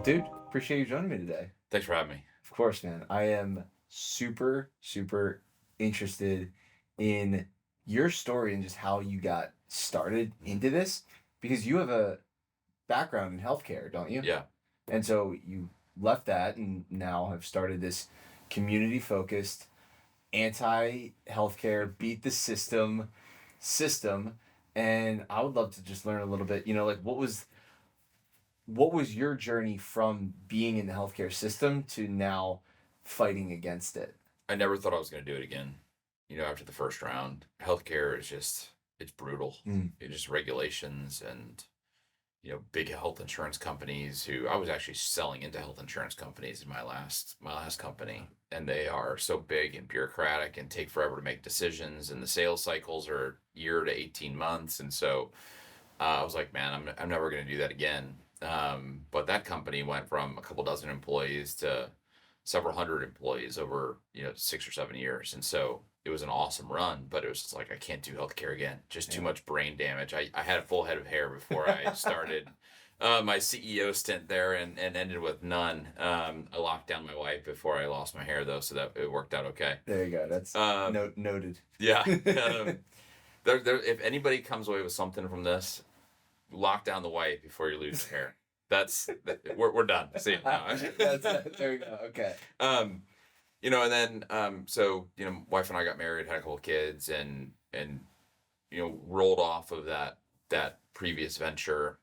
Dude, appreciate you joining me today. Thanks for having me. Of course, man. I am super, super interested in your story and just how you got started into this because you have a background in healthcare, don't you? Yeah. And so you left that and now have started this community focused, anti healthcare, beat the system. And I would love to just learn a little bit, like what was your journey from being in the healthcare system to now fighting against it? I never thought I was going to do it again. After the first round, healthcare is it's brutal. Mm. It's just regulations and, big health insurance companies who I was actually selling into health insurance companies in my last company. And they are so big and bureaucratic and take forever to make decisions. And the sales cycles are year to 18 months. And so I was like, man, I'm never going to do that again. But that company went from a couple dozen employees to several hundred employees over 6 or 7 years, and so it was an awesome run. But it was just like, I can't do healthcare again. Just too much brain damage. I had a full head of hair before I started my CEO stint there, and ended with none. I locked down my wife before I lost my hair though, so that it worked out okay. There you go. That's noted. Yeah. If anybody comes away with something from this, lock down the wife before you lose the hair. We're done. See, no. There we go. Okay. And then so wife and I got married, had a couple of kids, and rolled off of that previous venture,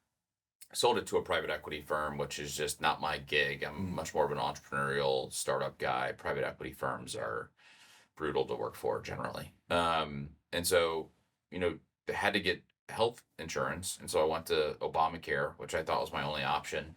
sold it to a private equity firm, which is just not my gig. I'm much more of an entrepreneurial startup guy. Private equity firms are brutal to work for generally. And so had to get health insurance, and so I went to Obamacare, which I thought was my only option.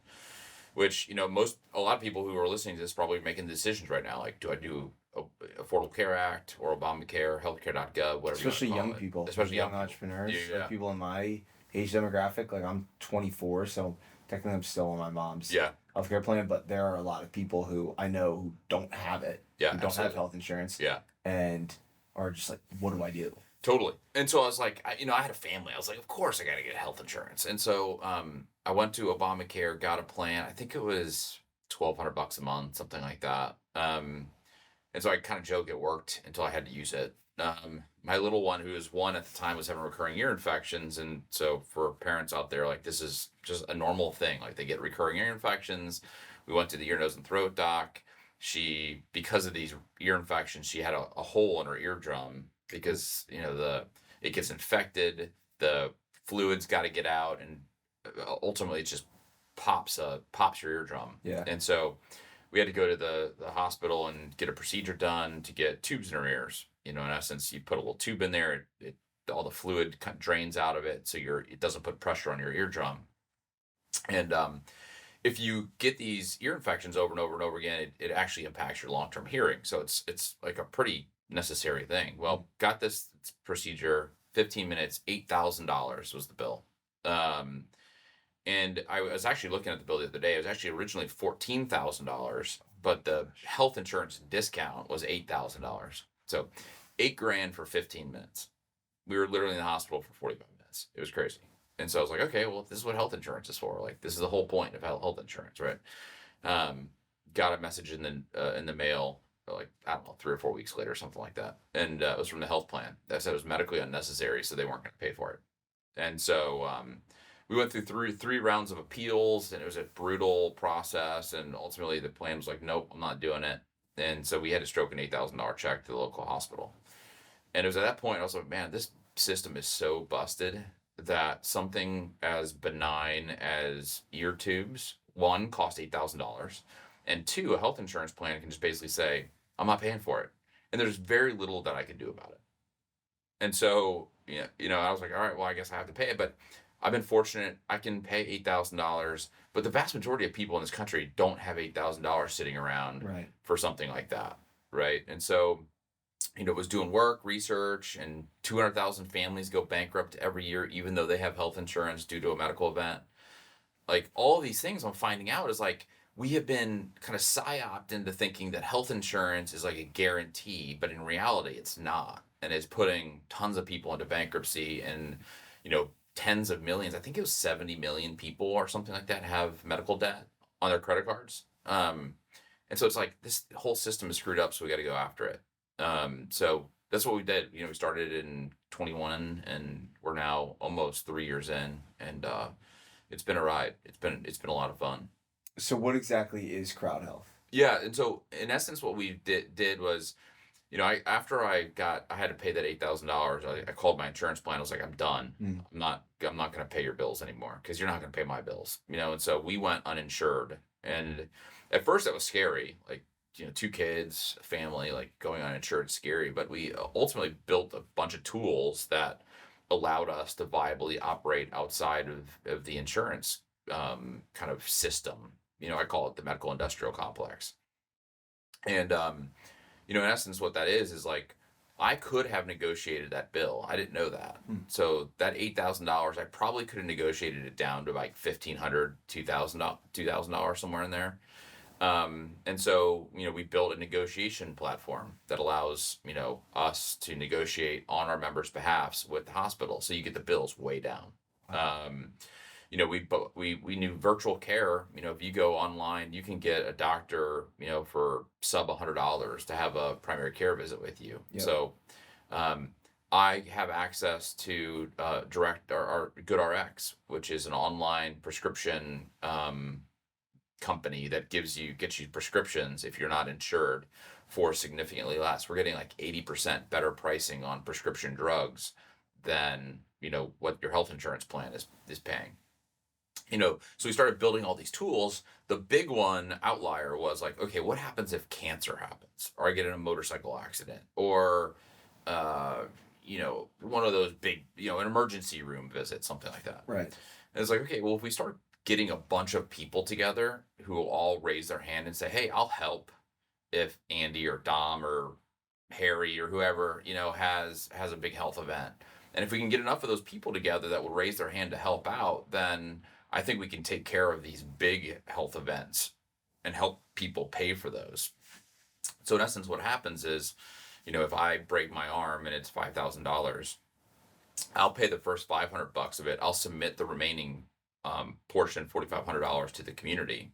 Which a lot of people who are listening to this probably making decisions right now, like, do I do Affordable Care Act or Obamacare, healthcare.gov, whatever. Especially you young people, especially young entrepreneurs, Yeah. like people in my age demographic. Like I'm 24, so technically I'm still on my mom's Yeah. healthcare plan, but there are a lot of people who I know who don't have it, Yeah, who don't have absolutely. health insurance, Yeah. and are just like, what do I do? Totally. And so I was like, I had a family. I was like, of course I got to get health insurance. And so I went to Obamacare, got a plan. I think it was $1,200 a month, something like that. And so I kind of joke it worked until I had to use it. My little one, who was one at the time, was having recurring ear infections. And so for parents out there, like, this is just a normal thing. Like, they get recurring ear infections. We went to the ear, nose, and throat doc. Because of these ear infections, she had a hole in her eardrum because it gets infected, the fluid's got to get out, and ultimately it just pops your eardrum. Yeah. And so we had to go to the hospital and get a procedure done to get tubes in her ears. In essence, you put a little tube in there, all the fluid kind of drains out of it, so it doesn't put pressure on your eardrum. And if you get these ear infections over and over and over again, it actually impacts your long-term hearing. So it's like a pretty necessary thing. Well, got this procedure, 15 minutes, $8,000 was the bill. And I was actually looking at the bill the other day. It was actually originally $14,000, but the health insurance discount was $8,000. So $8,000 for 15 minutes. We were literally in the hospital for 45 minutes. It was crazy. And so I was like, okay, well, this is what health insurance is for. Like, this is the whole point of health insurance, right? Got a message in the mail, like, I don't know, 3 or 4 weeks later, something like that. And it was from the health plan that said it was medically unnecessary, so they weren't going to pay for it. And so we went through three rounds of appeals, and it was a brutal process. And ultimately, the plan was like, nope, I'm not doing it. And so we had to stroke an $8,000 check to the local hospital. And it was at that point I was like, man, this system is so busted that something as benign as ear tubes, one, cost $8,000, and two, a health insurance plan can just basically say, I'm not paying for it. And there's very little that I can do about it. And so, I was like, all right, well, I guess I have to pay it. But I've been fortunate. I can pay $8,000. But the vast majority of people in this country don't have $8,000 sitting around for something like that. Right. And so, was doing work, research, and 200,000 families go bankrupt every year, even though they have health insurance due to a medical event. Like, all of these things I'm finding out is like, we have been kind of psyoped into thinking that health insurance is like a guarantee, but in reality, it's not. And it's putting tons of people into bankruptcy, and, tens of millions. I think it was 70 million people or something like that have medical debt on their credit cards. And so it's like this whole system is screwed up, so we got to go after it. So that's what we did. We started in 21, and we're now almost 3 years in, and it's been a ride. It's been a lot of fun. So what exactly is CrowdHealth? Yeah, and so in essence, what we did was, after I had to pay that $8,000. I called my insurance plan. I was like, I'm done. Mm. I'm not going to pay your bills anymore because you're not going to pay my bills. And so we went uninsured, and at first that was scary. Like, 2 kids, a family, like going uninsured is scary. But we ultimately built a bunch of tools that allowed us to viably operate outside of the insurance kind of system. I call it the medical industrial complex. And in essence, what that is like I could have negotiated that bill. I didn't know that. So that $8,000, I probably could have negotiated it down to like $1,500, $2,000 somewhere in there. And so, we built a negotiation platform that allows, us to negotiate on our members' behalfs with the hospital. So you get the bills way down. We knew virtual care. If you go online, you can get a doctor, for sub $100 to have a primary care visit with you. Yep. So, I have access to Direct or GoodRx, which is an online prescription company that gets you prescriptions if you're not insured for significantly less. We're getting like 80% better pricing on prescription drugs than what your health insurance plan is paying. So we started building all these tools. The big one outlier was like, okay, what happens if cancer happens, or I get in a motorcycle accident, or one of those big, an emergency room visit, something like that. Right. And it's like, okay, well, if we start getting a bunch of people together who will all raise their hand and say, hey, I'll help if Andy or Dom or Harry or whoever, has a big health event. And if we can get enough of those people together that will raise their hand to help out, then I think we can take care of these big health events and help people pay for those. So in essence, what happens is, if I break my arm and it's $5,000, I'll pay the first $500 of it. I'll submit the remaining portion, $4,500, to the community.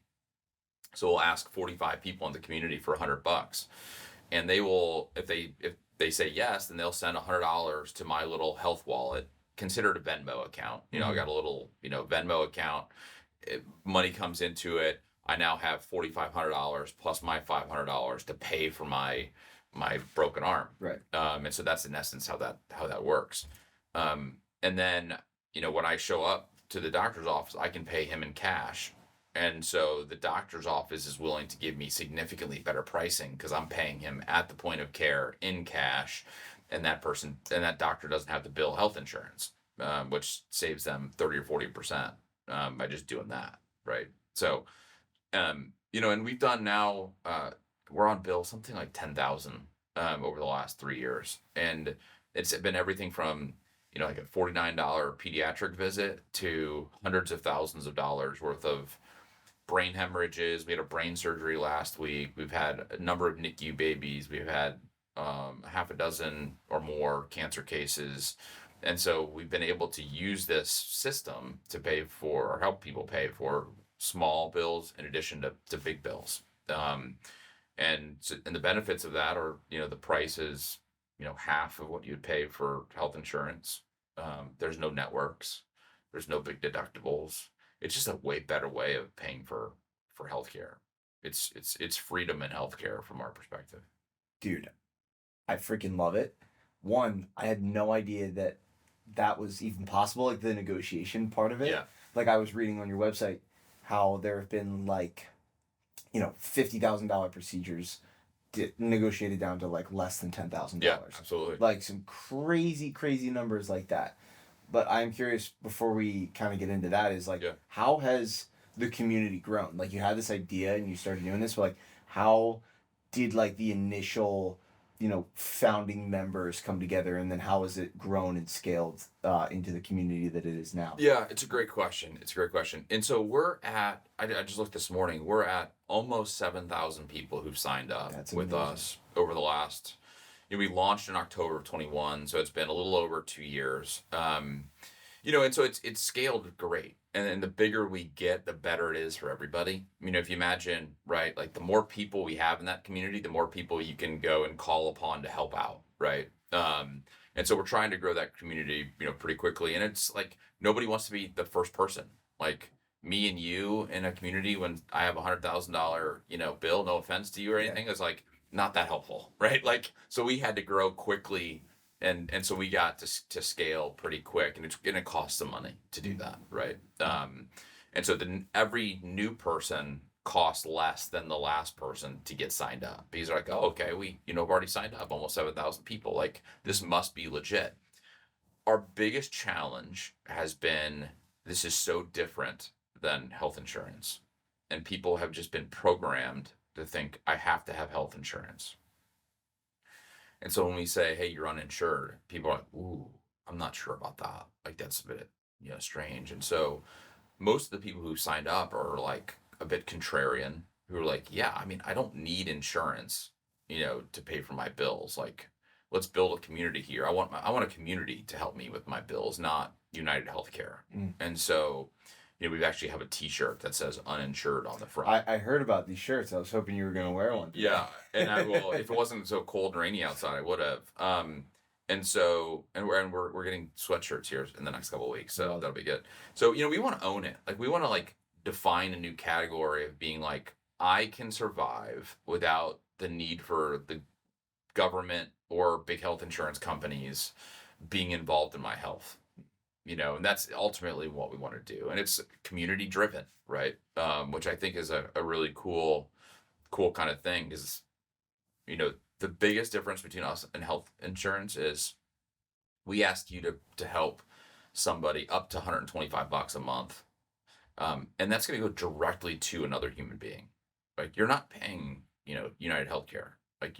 So we'll ask 45 people in the community for $100, and they will, if they say yes, then they'll send $100 to my little health wallet, considered a Venmo account. I got a little, Venmo account. Money comes into it. I now have $4,500 plus my $500 to pay for my broken arm. Right. And so that's in essence how that works. And then, when I show up to the doctor's office, I can pay him in cash. And so the doctor's office is willing to give me significantly better pricing because I'm paying him at the point of care in cash. And that doctor doesn't have to bill health insurance, which saves them 30 or 40% by just doing that. Right. So, and we've done now, we're on bill something like 10,000 over the last 3 years. And it's been everything from, like a $49 pediatric visit to hundreds of thousands of dollars worth of brain hemorrhages. We had a brain surgery last week. We've had a number of NICU babies. We've had half a dozen or more cancer cases. And so we've been able to use this system to pay for, or help people pay for, small bills in addition to big bills. And the benefits of that are, the price is, half of what you'd pay for health insurance. There's no networks. There's no big deductibles. It's just a way better way of paying for healthcare. It's freedom in healthcare from our perspective. Dude, I freaking love it. One, I had no idea that was even possible, like the negotiation part of it. Yeah. Like I was reading on your website how there have been like, $50,000 procedures negotiated down to like less than $10,000. Yeah, absolutely. Like some crazy, crazy numbers like that. But I'm curious, before we kind of get into that, is like, how has the community grown? Like you had this idea and you started doing this, but like how did like the initial, founding members come together, and then how has it grown and scaled into the community that it is now? Yeah, it's a great question. And so I just looked this morning, we're at almost 7,000 people who've signed up with us over the last, we launched in October of 21, so it's been a little over 2 years. And so it's scaled great. And then the bigger we get, the better it is for everybody. If you imagine, right, like the more people we have in that community, the more people you can go and call upon to help out, right? And so we're trying to grow that community, pretty quickly. And it's like nobody wants to be the first person. Like me and you in a community when I have $100,000, bill, no offense to you or Yeah. anything, is like not that helpful, right? Like so we had to grow quickly and so we got to scale pretty quick, and it's gonna cost some money to do that, right? And so then every new person costs less than the last person to get signed up because they're like, oh, okay, we've already signed up almost 7,000 people. Like this must be legit. Our biggest challenge has been this is so different than health insurance, and people have just been programmed to think I have to have health insurance. And so when we say, hey, you're uninsured, people are like, ooh, I'm not sure about that. Like that's a bit, strange. And so most of the people who signed up are like a bit contrarian, who are like, yeah, I mean, I don't need insurance, to pay for my bills. Like, let's build a community here. I want a community to help me with my bills, not United Healthcare. And so, we actually have a T-shirt that says uninsured on the front. I heard about these shirts. I was hoping you were going to wear one today. Yeah, and I will. If it wasn't so cold and rainy outside, I would have. And so, and we're getting sweatshirts here in the next couple of weeks, so that'll be good. So we want to own it. Like we want to like define a new category of being like I can survive without the need for the government or big health insurance companies being involved in my health. And that's ultimately what we want to do, and it's community driven, right? Which I think is a really cool kind of thing because the biggest difference between us and health insurance is we ask you to help somebody up to $125 a month, and that's going to go directly to another human being. Like you're not paying United Healthcare. Like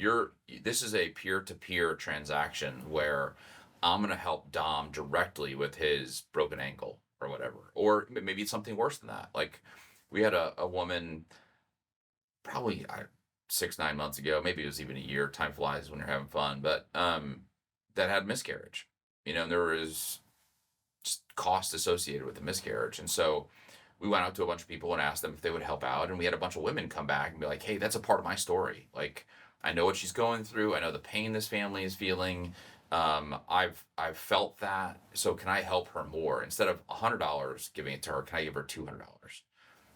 this is a peer-to-peer transaction where I'm going to help Dom directly with his broken ankle or whatever. Or maybe it's something worse than that. Like we had a woman probably 6-9 months ago, maybe it was even a year, time flies when you're having fun, but that had miscarriage, and there was just cost associated with the miscarriage. And so we went out to a bunch of people and asked them if they would help out. And we had a bunch of women come back and be like, hey, that's a part of my story. Like, I know what she's going through. I know the pain this family is feeling. I've felt that. So can I help her more? Instead of $100 giving it to her, can I give her $200?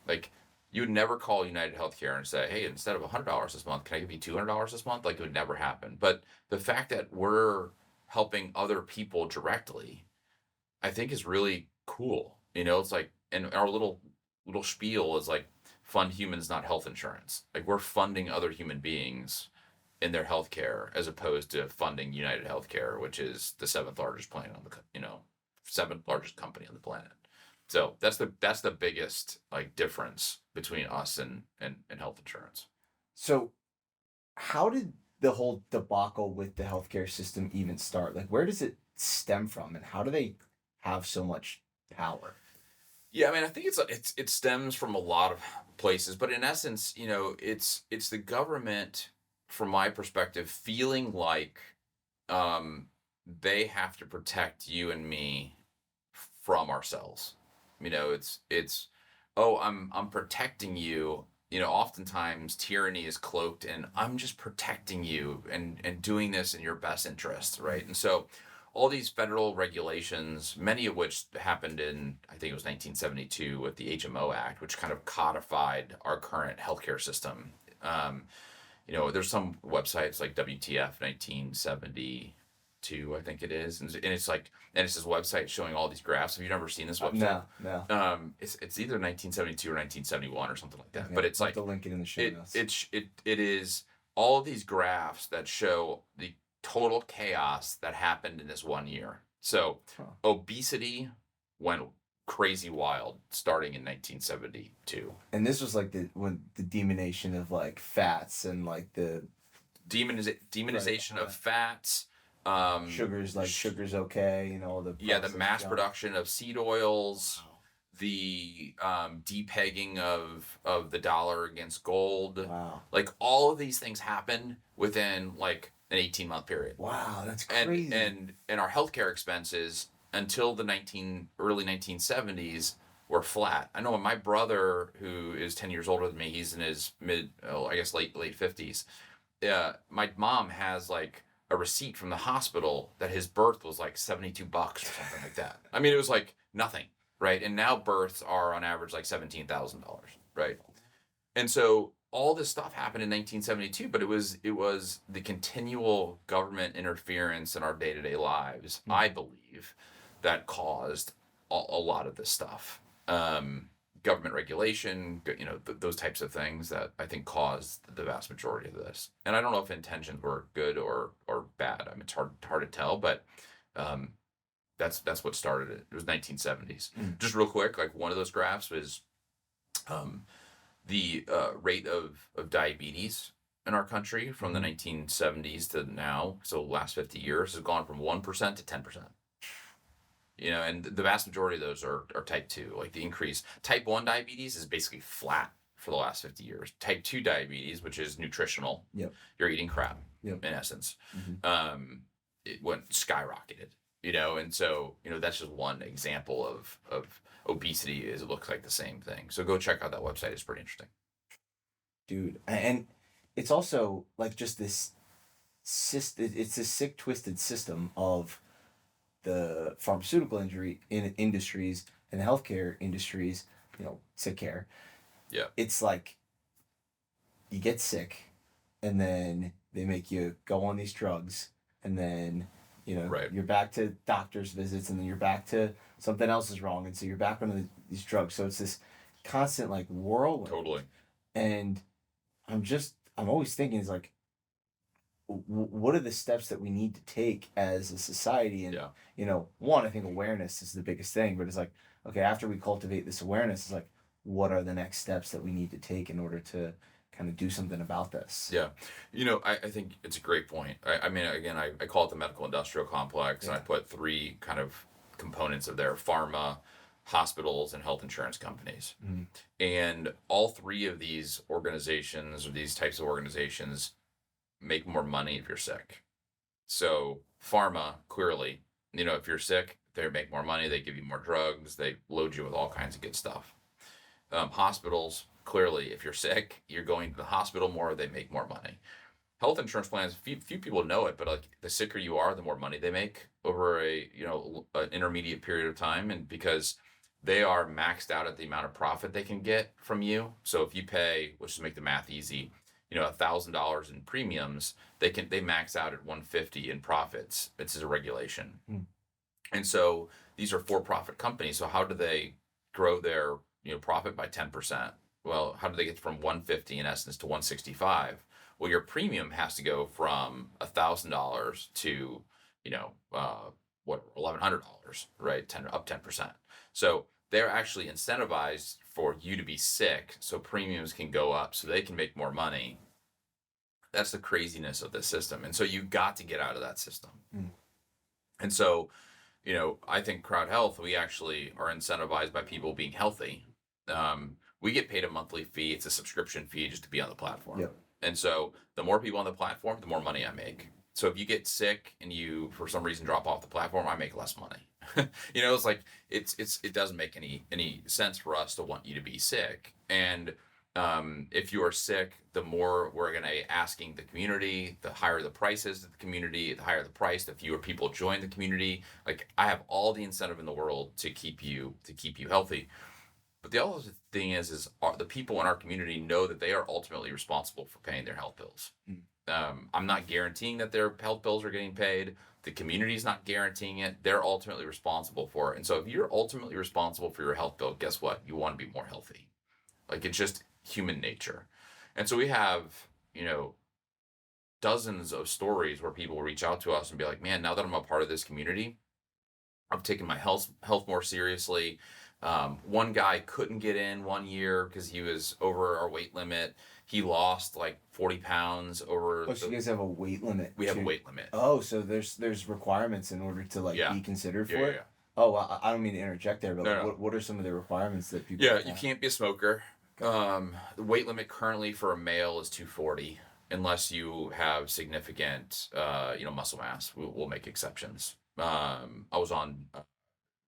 Like you would never call United Healthcare and say, hey, instead of $100 this month, can I give you $200 this month? Like it would never happen. But the fact that we're helping other people directly, I think is really cool. It's like, and our little spiel is like fund humans, not health insurance. Like we're funding other human beings in their healthcare as opposed to funding United Healthcare, which is the seventh largest plan on the seventh largest company on the planet. So that's the biggest like difference between us and health insurance. So how did the whole debacle with the healthcare system even start? Like where does it stem from, and how do they have so much power? Yeah, I mean, I think it stems from a lot of places, but in essence, it's the government, from my perspective, feeling like they have to protect you and me from ourselves. It's oh, I'm protecting you. Oftentimes tyranny is cloaked in I'm just protecting you and doing this in your best interest, right? And so all these federal regulations, many of which happened in, I think it was 1972 with the HMO Act, which kind of codified our current healthcare system. There's some websites like WTF 1972, I think it is, and it's like, and it's this website showing all these graphs. Have you never seen this website? No. It's either 1972 or 1971 or something like that. Okay. But it's like the link in the show notes. It is all of these graphs that show the total chaos that happened in this one year. So obesity went crazy wild starting in 1972. And this was like the demonization of like fats and like the demonization of fats. Sugar's okay, the mass production of seed oils. Wow. The depegging of the dollar against gold. Wow. Like all of these things happened within like an 18-month period. Wow, that's crazy. And our healthcare expenses until the early 1970s were flat. I know my brother, who is 10 years older than me, he's in his late 50s. My mom has like a receipt from the hospital that his birth was like $72 or something like that. I mean, it was like nothing, right? And now births are on average like $17,000, right? And so all this stuff happened in 1972, but it was the continual government interference in our day-to-day lives, I believe, that caused a lot of this stuff. Government regulation, those types of things that I think caused the vast majority of this. And I don't know if intentions were good or bad. I mean, it's hard to tell, but that's what started it. It was 1970s. Just real quick, like one of those graphs was the rate of diabetes in our country from the 1970s to now. So the last 50 years has gone from 1% to 10%. And the vast majority of those are type 2. Like the increase, type 1 diabetes is basically flat for the last 50 years. Type 2 diabetes, which is nutritional, you're eating crap, in essence, it went skyrocketed, and so, that's just one example of obesity. Is it looks like the same thing. So go check out that website. It's pretty interesting. Dude, and it's also like just this it's a sick, twisted system of the pharmaceutical industries and the healthcare industries, sick care. Yeah. It's like you get sick and then they make you go on these drugs and then, Right. you're back to doctor's visits and then you're back to something else is wrong. And so you're back on these drugs. So it's this constant like whirlwind. Totally. And I'm always thinking it's like, what are the steps that we need to take as a society? And one, I think awareness is the biggest thing, but it's like, okay, after we cultivate this awareness, it's like, what are the next steps that we need to take in order to kind of do something about this? Yeah. I think it's a great point. I mean, again, I call it the medical industrial complex, and I put three kind of components of there: pharma, hospitals, and health insurance companies. And all three of these organizations, or these types of organizations, make more money if you're sick. So pharma, clearly, if you're sick, they make more money. They give you more drugs. They load you with all kinds of good stuff. Hospitals, clearly, if you're sick, you're going to the hospital more. They make more money. Health insurance plans, few people know it, but like the sicker you are, the more money they make over an intermediate period of time, and because they are maxed out at the amount of profit they can get from you. So if you pay, let's just make the math easy, $1,000 in premiums, they max out at $150 in profits. It's a regulation. And so these are for-profit companies. So how do they grow their profit by 10%? Well, how do they get from $150 in essence to $165? Well, your premium has to go from $1,000 to $1,100, right? Up 10%. So they're actually incentivized for you to be sick, so premiums can go up, so they can make more money. That's the craziness of this system, and so you got to get out of that system. And so, I think CrowdHealth, we actually are incentivized by people being healthy. We get paid a monthly fee; it's a subscription fee just to be on the platform. And so, the more people on the platform, the more money I make. So if you get sick and you, for some reason, drop off the platform, I make less money. It's like it doesn't make any sense for us to want you to be sick. And if you are sick, the more we're going to asking the community, the higher the prices of the community, the higher the price, the fewer people join the community. Like I have all the incentive in the world to keep you healthy. But the other thing is the people in our community know that they are ultimately responsible for paying their health bills. I'm not guaranteeing that their health bills are getting paid. The community's not guaranteeing it. They're ultimately responsible for it. And so if you're ultimately responsible for your health bill, guess what? You want to be more healthy. Like it's just human nature. And so we have, dozens of stories where people reach out to us and be like, man, now that I'm a part of this community, I'm taking my health more seriously. One guy couldn't get in 1 year because he was over our weight limit. He lost like 40 pounds over. Oh, so you guys have a weight limit? We have a weight limit. Oh, so there's requirements in order to be considered for it? Yeah. Oh, well, I don't mean to interject there, but No. What are some of the requirements that people Yeah, you can't be a smoker. The weight limit currently for a male is 240, unless you have significant, muscle mass. We'll make exceptions. I was on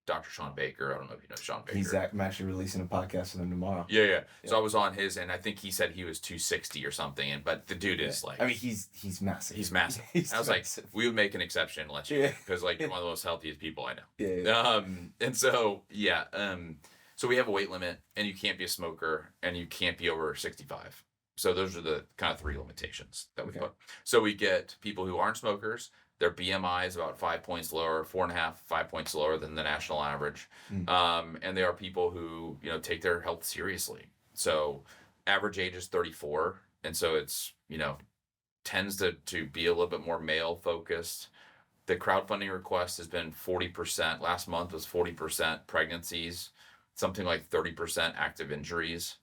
Dr. Sean Baker. I don't know if you know Sean Baker. I'm actually releasing a podcast with him tomorrow. Yeah. So I was on his, and I think he said he was 260 or something. But the dude is like, I mean, he's massive. He's massive. I was massive. Like, we would make an exception and let you, because like you're one of the most healthiest people I know. Yeah. And so so we have a weight limit, and you can't be a smoker, and you can't be over 65. So those are the kind of 3 limitations that we put. So we get people who aren't smokers. Their BMI is about 5 points lower, 4.5, 5 points lower than the national average. And they are people who, take their health seriously. So average age is 34. And so it's, tends to be a little bit more male focused. The crowdfunding request has been 40%. Last month was 40% pregnancies, something like 30% active injuries,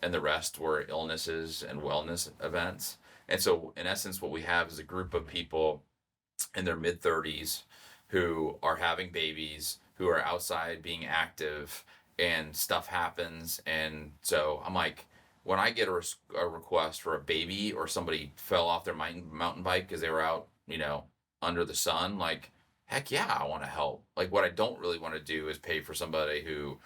and the rest were illnesses and wellness events. And so in essence, what we have is a group of people in their mid-30s who are having babies, who are outside being active, and stuff happens. And so I'm like, when I get a request for a baby, or somebody fell off their mountain bike because they were out, under the sun, like, heck yeah, I want to help. Like, what I don't really want to do is pay for somebody who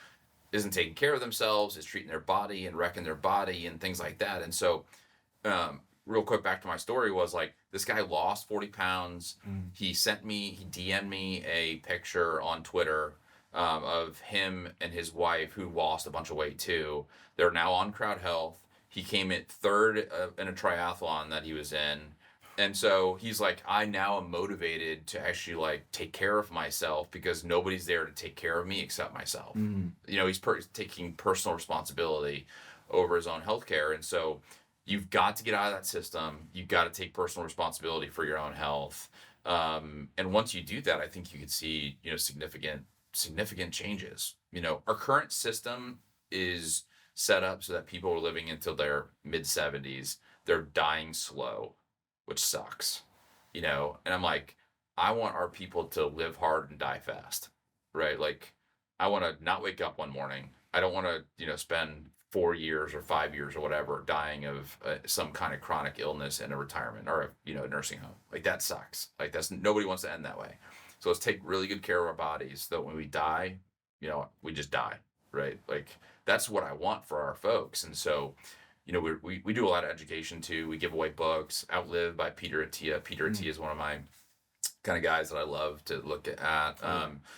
isn't taking care of themselves, is treating their body and wrecking their body and things like that. And so, real quick, back to my story, was like, this guy lost 40 pounds. He DM'd me a picture on Twitter of him and his wife, who lost a bunch of weight too. They're now on CrowdHealth. He came in third in a triathlon that he was in. And so he's like, I now am motivated to actually like take care of myself, because nobody's there to take care of me except myself. He's taking personal responsibility over his own healthcare. And so you've got to get out of that system. You've got to take personal responsibility for your own health. And once you do that, I think you could see, significant changes. Our current system is set up so that people are living until their mid 70s. They're dying slow, which sucks, and I'm like, I want our people to live hard and die fast, right? Like, I want to not wake up one morning. I don't want to, spend 4 years or 5 years or whatever dying of some kind of chronic illness in a retirement or a nursing home. Like, that sucks. Like, nobody wants to end that way. So let's take really good care of our bodies, so that when we die, we just die, right? Like, that's what I want for our folks. And so, we do a lot of education too. We give away books. Outlive by Peter Attia. Peter Attia is one of my kind of guys that I love to look at.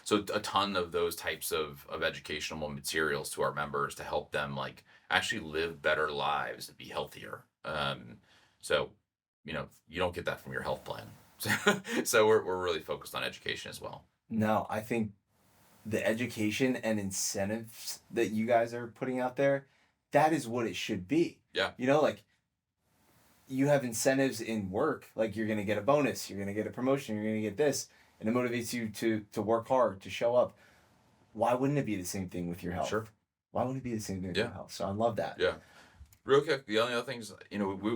So a ton of those types of educational materials to our members to help them like actually live better lives and be healthier. So, you don't get that from your health plan. So we're really focused on education as well. No, I think the education and incentives that you guys are putting out there, that is what it should be. Yeah. Like, you have incentives in work, like you're going to get a bonus, you're going to get a promotion, you're going to get this, and it motivates you to work hard, to show up. Why wouldn't it be the same thing with your health? Sure. Why wouldn't it be the same thing with your health? So I love that. Yeah. Real quick, the only other things,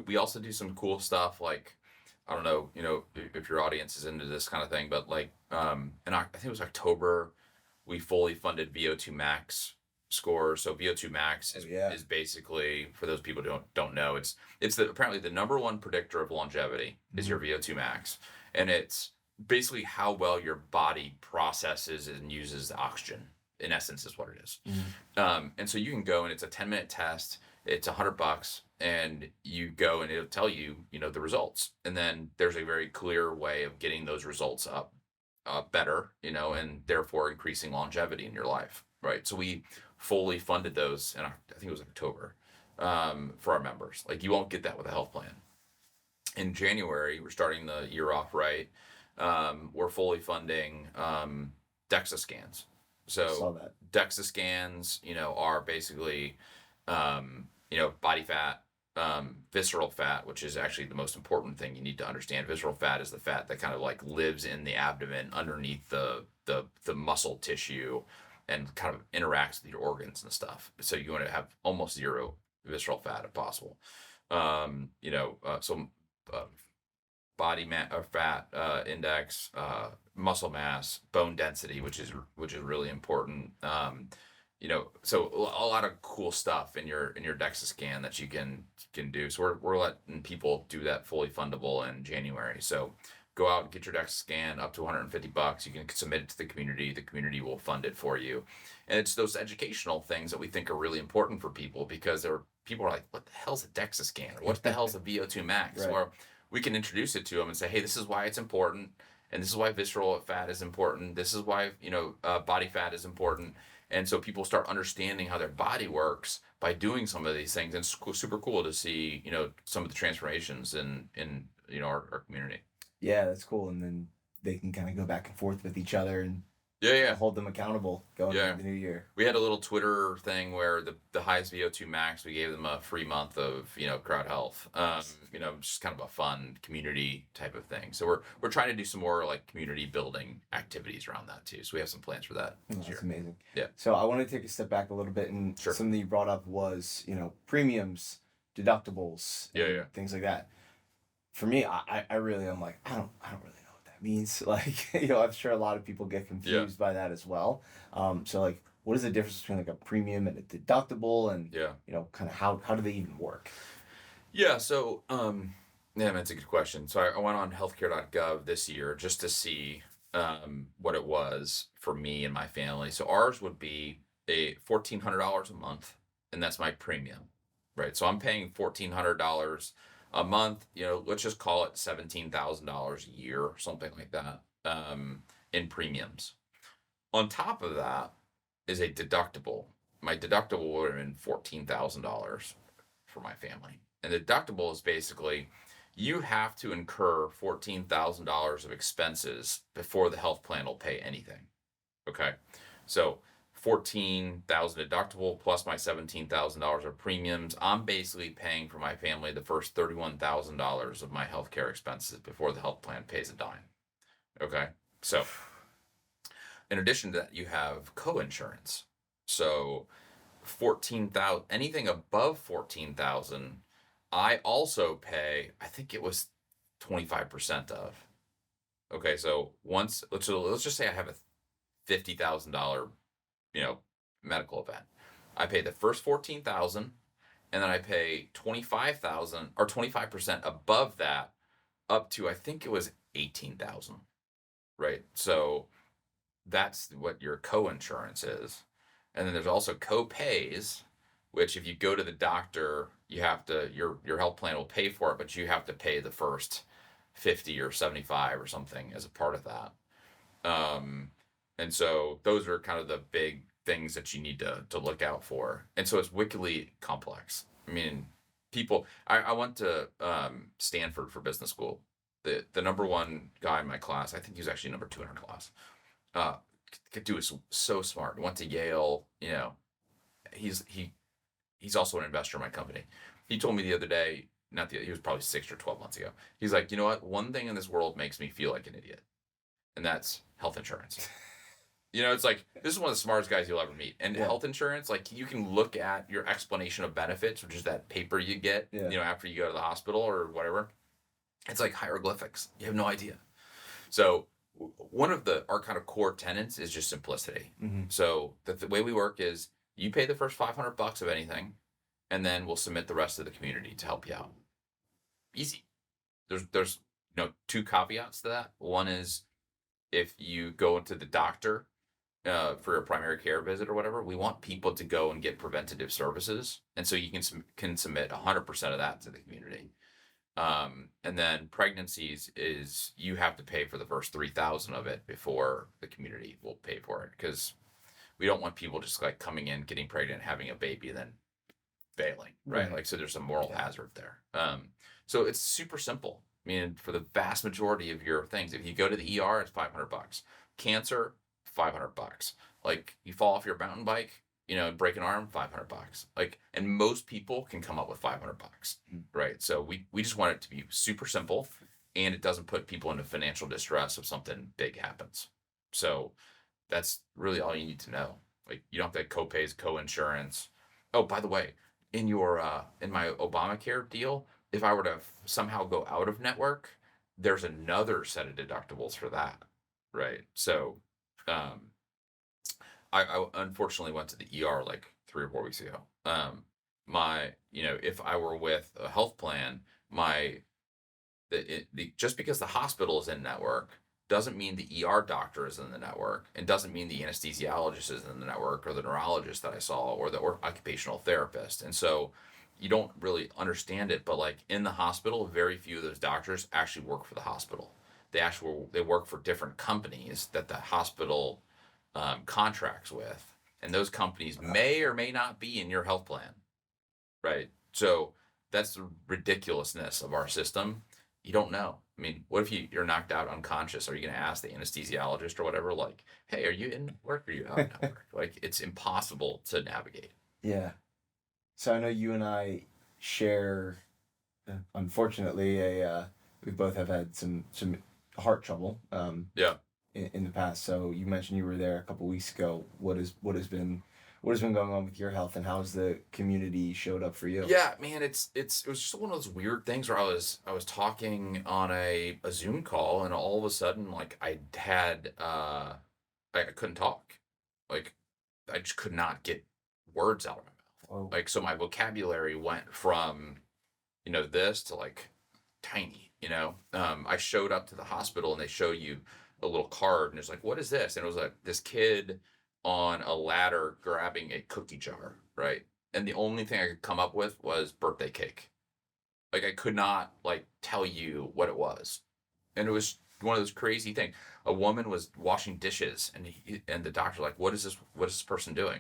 we also do some cool stuff, like, I don't know, if your audience is into this kind of thing, but like, I think it was October, we fully funded VO2 max scores. So VO2 max is basically, for those people who don't know, it's apparently the number one predictor of longevity is your VO2 max. And it's basically how well your body processes and uses the oxygen, in essence, is what it is. And so you can go, and it's a 10-minute test. It's $100, and you go and it'll tell you, the results. And then there's a very clear way of getting those results up better, and therefore increasing longevity in your life. Right. So we fully funded those, and I think it was October, for our members. Like, you won't get that with a health plan. In January, we're starting the year off right. We're fully funding DEXA scans. So DEXA scans, are basically, body fat, visceral fat, which is actually the most important thing you need to understand. Visceral fat is the fat that kind of like lives in the abdomen underneath the muscle tissue and kind of interacts with your organs and stuff. So you want to have almost zero visceral fat if possible. Body fat index, muscle mass, bone density, which is really important. So a lot of cool stuff in your DEXA scan that you can do. So we're letting people do that fully fundable in January. So go out and get your DEXA scan up to $150. You can submit it to the community. The community will fund it for you. And it's those educational things that we think are really important for people, because people are like, what the hell's a DEXA scan? Or what the hell's a VO2 max? Right. Or we can introduce it to them and say, hey, this is why it's important. And this is why visceral fat is important. This is why, body fat is important. And so people start understanding how their body works by doing some of these things. And it's super cool to see, some of the transformations in our community. Yeah, that's cool. And then they can kind of go back and forth with each other and Yeah. hold them accountable going into the new year. We had a little Twitter thing where the highest VO2 max, we gave them a free month of, CrowdHealth. Just kind of a fun community type of thing. So we're trying to do some more like community building activities around that too. So we have some plans for that this year. That's amazing. Yeah. So I want to take a step back a little bit, and Sure. something you brought up was, premiums, deductibles, Yeah. things like that. For me, I really am like, I don't really know what that means. Like, I'm sure a lot of people get confused by that as well. So like, what is the difference between like a premium and a deductible, and kind of how do they even work? Yeah. So, that's a good question. So I went on healthcare.gov this year just to see what it was for me and my family. So ours would be a $1,400 a month, and that's my premium, right? So I'm paying $1,400 a month. Let's just call it $17,000 a year or something like that, in premiums. On top of that is a deductible. My deductible would have been $14,000 for my family. And the deductible is basically, you have to incur $14,000 of expenses before the health plan will pay anything. Okay. So 14,000 deductible plus my $17,000 of premiums. I'm basically paying for my family the first $31,000 of my healthcare expenses before the health plan pays a dime. Okay. So in addition to that, you have co-insurance. So 14,000, anything above 14,000, I also pay, I think it was 25% of. Okay. So let's just say I have a $50,000, medical event. I pay the first 14,000, and then I pay 25,000 or 25% above that, up to, I think it was 18,000. Right. So that's what your co-insurance is. And then there's also co-pays, which if you go to the doctor, you have to, your health plan will pay for it, but you have to pay the first 50 or 75 or something as a part of that. And so those are kind of the big things that you need to look out for. And so it's wickedly complex. I mean, I went to Stanford for business school. The number one guy in my class, I think he was actually number 2 in our class. Dude was so smart. Went to Yale. He's also an investor in my company. He told me the other day, he was probably 6 or 12 months ago. He's like, you know what? One thing in this world makes me feel like an idiot, and that's health insurance. It's like, this is one of the smartest guys you'll ever meet. And health insurance, like, you can look at your explanation of benefits, which is that paper you get, after you go to the hospital or whatever. It's like hieroglyphics. You have no idea. So one of our kind of core tenets is just simplicity. Mm-hmm. So the way we work is, you pay the first $500 of anything, and then we'll submit the rest of the community to help you out. Easy. There's 2 caveats to that. One is, if you go into the doctor for a primary care visit or whatever, we want people to go and get preventative services, and so you can submit 100% of that to the community. And then pregnancies is, you have to pay for the first 3,000 of it before the community will pay for it, because we don't want people just like coming in, getting pregnant, having a baby, and then failing, right? Like, so there's a moral hazard there. So it's super simple. I mean, for the vast majority of your things, if you go to the ER, it's $500. Cancer, $500. Like, you fall off your mountain bike, break an arm, $500. Like, and most people can come up with $500, right? So we just want it to be super simple, and it doesn't put people into financial distress if something big happens. So that's really all you need to know. Like, you don't have to have co-pays, co-insurance. Oh, by the way, in my Obamacare deal, if I were to somehow go out of network, there's another set of deductibles for that, right? So, I unfortunately went to the ER like 3 or 4 weeks ago. If I were with a health plan, my Just because the hospital is in network doesn't mean the ER doctor is in the network, and doesn't mean the anesthesiologist is in the network, or the neurologist that I saw, or occupational therapist. And so you don't really understand it, but like in the hospital, very few of those doctors actually work for the hospital. They work for different companies that the hospital contracts with, and those companies may or may not be in your health plan, right? So that's the ridiculousness of our system. You don't know. I mean, what if you're knocked out unconscious? Are you going to ask the anesthesiologist or whatever, like, hey, are you in work or are you out of network? Like, it's impossible to navigate. Yeah. So I know you and I share, unfortunately, we both have had some heart trouble Yeah. in the past. So you mentioned you were there a couple weeks ago. What has been going on with your health, and how's the community showed up for you? Yeah, man, it was just one of those weird things where I was talking on a Zoom call, and all of a sudden, like, I couldn't talk. Like, I just could not get words out of my mouth. Oh, Like, so my vocabulary went from, this to like tiny, I showed up to the hospital and they show you a little card and it's like, what is this? And it was like this kid on a ladder grabbing a cookie jar, right? And the only thing I could come up with was birthday cake. Like, I could not like tell you what it was. And it was one of those crazy things. A woman was washing dishes, and the doctor like, what is this? What is this person doing?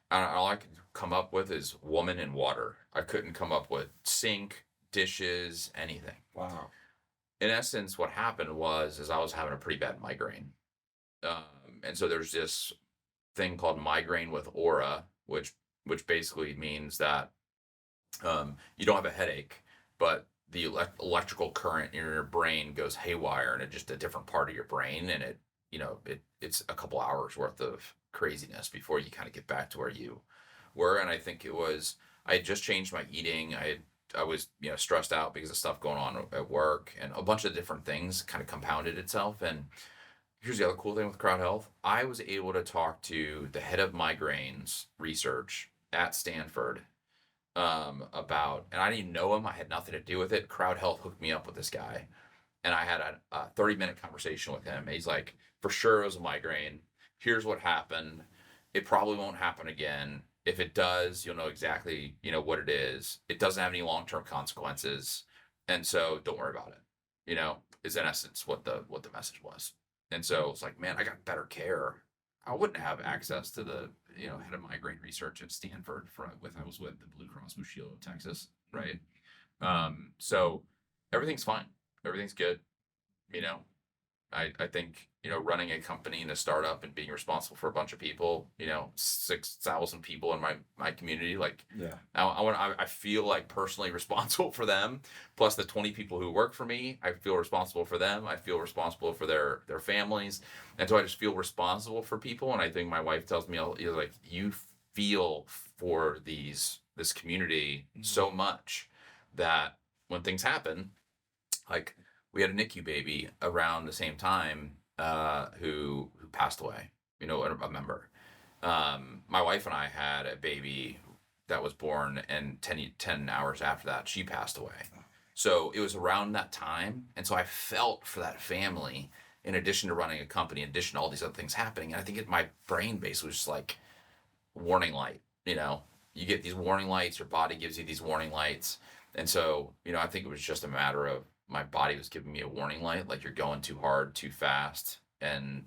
And all I could come up with is woman in water. I couldn't come up with sink, dishes, anything. wow. In essence, what happened is I was having a pretty bad migraine, and so there's this thing called migraine with aura, which basically means that you don't have a headache, but the electrical current in your brain goes haywire in just a different part of your brain, and it's a couple hours worth of craziness before you kind of get back to where you were. And I think I had just changed my eating. I was stressed out because of stuff going on at work, and a bunch of different things kind of compounded itself. And here's the other cool thing with CrowdHealth. I was able to talk to the head of migraines research at Stanford about, and I didn't even know him. I had nothing to do with it. CrowdHealth hooked me up with this guy, and I had a 30-minute conversation with him. He's like, for sure it was a migraine. Here's what happened. It probably won't happen again. If it does, you'll know exactly, what it is. It doesn't have any long-term consequences. And so don't worry about it, is in essence what the message was. And so it's like, man, I got better care. I wouldn't have access to the, head of migraine research at Stanford I was with the Blue Cross Blue Shield of Texas, right? So everything's fine. Everything's good. I think, running a company and a startup and being responsible for a bunch of people, 6,000 people in my community, like, Yeah. I feel like personally responsible for them, plus the 20 people who work for me. I feel responsible for them. I feel responsible for their families. And so I just feel responsible for people. And I think my wife tells me, like, you feel for this community so much that when things happen, like, we had a NICU baby around the same time who passed away, a member. My wife and I had a baby that was born, and 10 hours after that, she passed away. So it was around that time. And so I felt for that family, in addition to running a company, in addition to all these other things happening. And I think my brain base was just like, warning light, you get these warning lights, your body gives you these warning lights. And so, I think it was just a matter of my body was giving me a warning light, like, you're going too hard, too fast. And,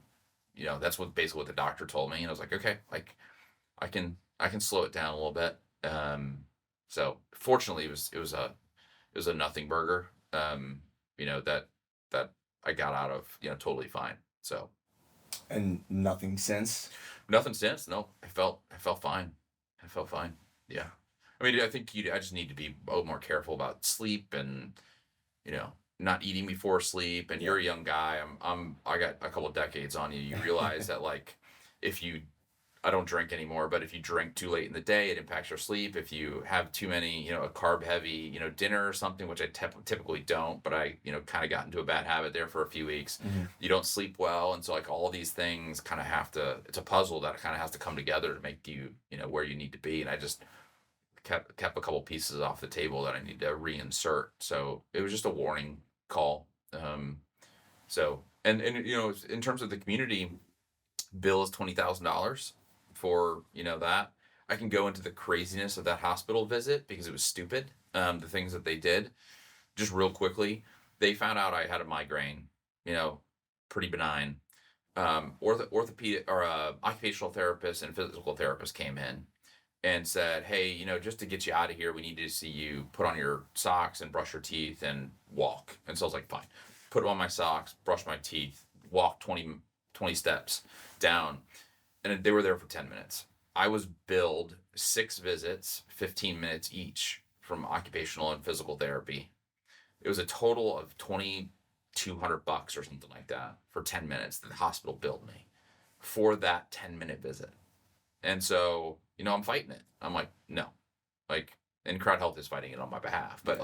that's basically what the doctor told me. And I was like, okay, like, I can slow it down a little bit. So fortunately it was a nothing burger, that I got out of, totally fine. So. And nothing since. Nothing since. No, I felt fine. I felt fine. Yeah. I mean, I think I just need to be a little more careful about sleep and, not eating before sleep. And you're a young guy. I got a couple of decades on you. You realize that, like, I don't drink anymore, but if you drink too late in the day, it impacts your sleep. If you have too many, a carb heavy, dinner or something, which I typically don't, but I, kind of got into a bad habit there for a few weeks. Mm-hmm. You don't sleep well. And so, like, all these things kind of it's a puzzle that kind of has to come together to make you, where you need to be. And I just kept a couple pieces off the table that I need to reinsert. So it was just a warning call. So and in terms of the community, bill is $20,000 for that. I can go into the craziness of that hospital visit because it was stupid. The things that they did, just real quickly, they found out I had a migraine. Pretty benign. Orthopedic or occupational therapist and physical therapist came in and said, "Hey, just to get you out of here, we need to see you put on your socks and brush your teeth and walk." And so I was like, "Fine." Put on my socks, brush my teeth, walk 20 steps down, and they were there for 10 minutes. I was billed 6 visits, 15 minutes each from occupational and physical therapy. It was a total of $2,200 or something like that for 10 minutes that the hospital billed me for that 10-minute visit. And so, I'm fighting it. I'm like, no, and CrowdHealth is fighting it on my behalf. But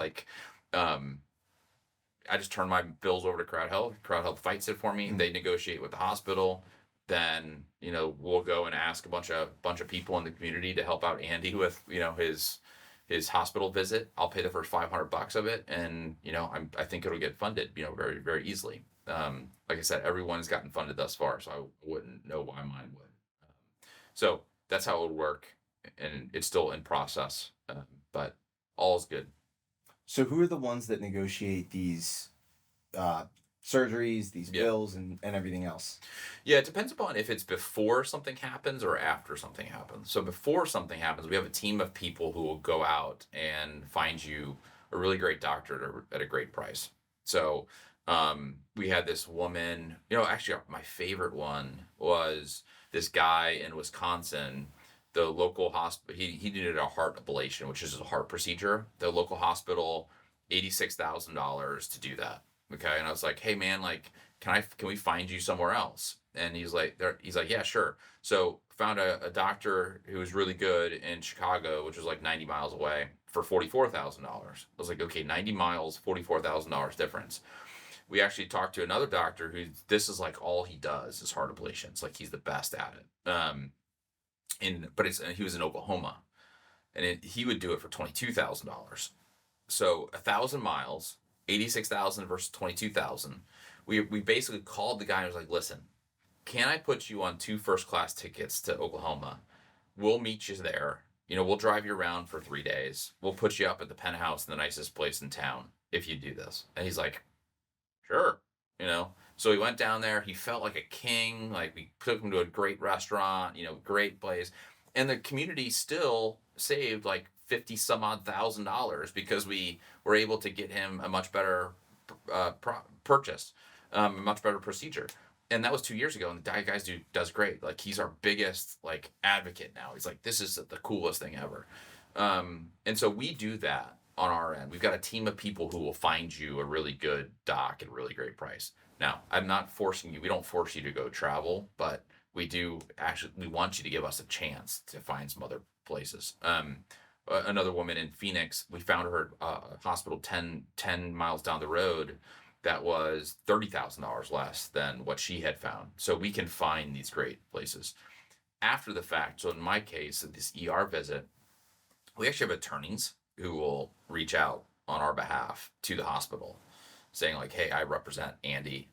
I just turn my bills over to CrowdHealth. CrowdHealth fights it for me. Mm-hmm. They negotiate with the hospital. Then, we'll go and ask a bunch of people in the community to help out Andy with, his hospital visit. I'll pay the first $500 of it, and I think it'll get funded, very, very easily. Like I said, everyone's gotten funded thus far, so I wouldn't know why mine would. So that's how it would work, and it's still in process, but all's good. So who are the ones that negotiate these surgeries, these Yeah. bills, and everything else? Yeah, it depends upon if it's before something happens or after something happens. So before something happens, we have a team of people who will go out and find you a really great doctor at a great price. So we had this woman, actually my favorite one was this guy in Wisconsin. The local hospital, he needed a heart ablation, which is a heart procedure. The local hospital, $86,000 to do that. Okay, and I was like, "Hey man, can we find you somewhere else?" And he's like, "Yeah, sure." So found a doctor who was really good in Chicago, which was like 90 miles away, for $44,000. I was like, "Okay, 90 miles, $44,000 difference." We actually talked to another doctor who this is like all he does is heart ablations. Like he's the best at it. He was in Oklahoma, and he would do it for $22,000. So 1,000 miles, 86,000 versus 22,000. We basically called the guy and was like, "Listen, can I put you on 2 first-class tickets to Oklahoma? We'll meet you there. We'll drive you around for 3 days. We'll put you up at the penthouse in the nicest place in town if you do this." And he's like, "Sure." So he went down there. He felt like a king. Like we took him to a great restaurant, great place. And the community still saved like 50 some odd $1,000 because we were able to get him a much better purchase, a much better procedure. And that was 2 years ago. And the guy's does great. Like he's our biggest advocate now. He's like, "This is the coolest thing ever." And so we do that on our end. We've got a team of people who will find you a really good doc at a really great price. Now, I'm not forcing you. We don't force you to go travel, but we want you to give us a chance to find some other places. Another woman in Phoenix, we found her a hospital 10 miles down the road that was $30,000 less than what she had found. So we can find these great places. After the fact, so in my case, this ER visit, we actually have attorneys who will reach out on our behalf to the hospital saying "Hey, I represent Andy.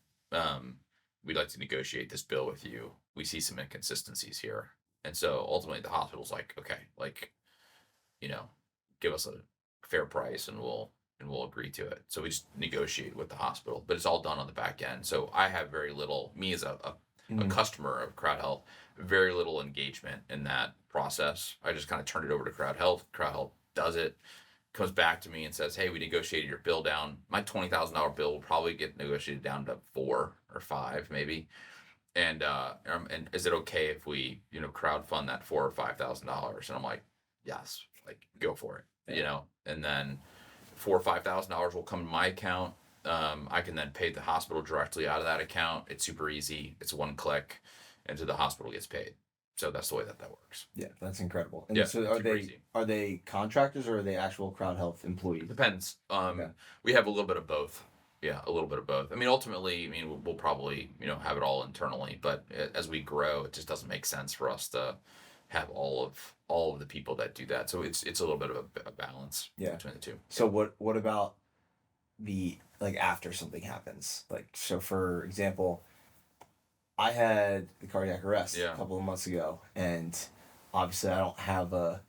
We'd like to negotiate this bill with you. We see some inconsistencies here." And so ultimately the hospital's like, "Okay, give us a fair price and we'll agree to it." So we just negotiate with the hospital, but it's all done on the back end. So I have very little, me as a customer of CrowdHealth, very little engagement in that process. I just kind of turn it over to CrowdHealth. CrowdHealth does it, comes back to me and says, "Hey, we negotiated your bill down." My $20,000 bill will probably get negotiated down to 4 or 5 maybe. And is it okay if we crowdfund that $4,000 or $5,000? And I'm like, "Yes, go for it." And then $4,000 or $5,000 will come to my account. I can then pay the hospital directly out of that account. It's super easy. It's one click, and so the hospital gets paid. So that's the way that works. Yeah, that's incredible. And Yeah, so crazy. are they contractors or are they actual CrowdHealth employees? Depends. Okay. We have a little bit of both. Yeah, a little bit of both. I mean, ultimately, we'll probably have it all internally, but as we grow, it just doesn't make sense for us to have all of the people that do that. So it's a little bit of a balance Yeah. between the two. So what about the like after something happens. Like, so for example, I had the cardiac arrest Yeah. a couple of months ago, and obviously I don't have a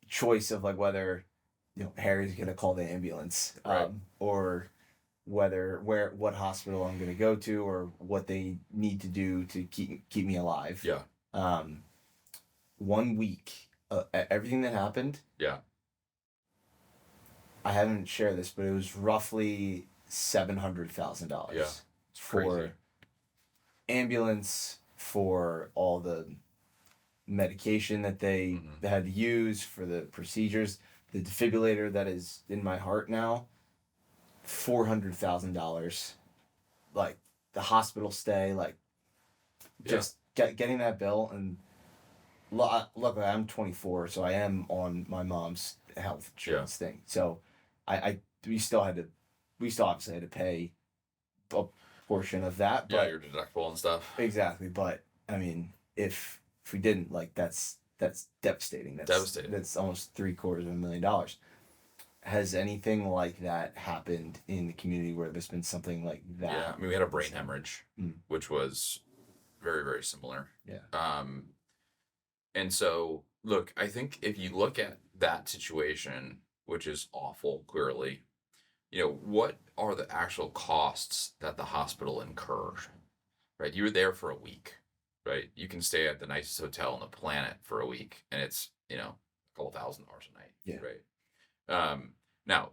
choice of like whether Harry's gonna call the ambulance, Right. or what hospital I'm gonna go to, or what they need to do to keep me alive. Yeah. Um, 1 week, everything that happened. Yeah. I haven't shared this, but it was roughly $700,000. Yeah. It's for crazy. ambulance, for all the medication that they had to use, for the procedures, the defibrillator that is in my heart now, $400,000. Like the hospital stay, like just getting that bill. And luckily I'm 24, so I am on my mom's health insurance thing. So we still obviously had to pay a portion of that. Yeah, But your deductible and stuff. exactly. But I mean, if we didn't, like, that's devastating. Devastating. That's almost $750,000. Has anything like that happened in the community where there's been something like that? Yeah, I mean, we had a brain hemorrhage, which was very, very similar. Yeah. And so, look, I think if you look at that situation, which is awful, clearly, what are the actual costs that the hospital incurred? Right? You were there for a week, right? You can stay at the nicest hotel on the planet for a week, and it's, a couple $1,000 a night. Yeah. Right. Now,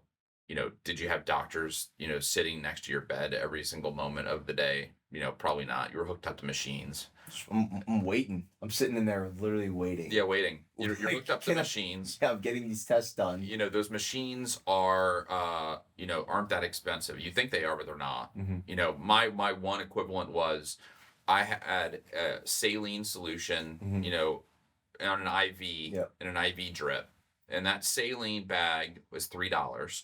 did you have doctors, sitting next to your bed every single moment of the day? Probably not. You were hooked up to machines. I'm waiting. I'm sitting in there literally waiting. Yeah, waiting. You're hooked up to machines. Yeah, I'm getting these tests done. Those machines are, aren't that expensive. You think they are, but they're not. Mm-hmm. My one equivalent was I had a saline solution, on an IV, in an IV drip. And that saline bag was $3.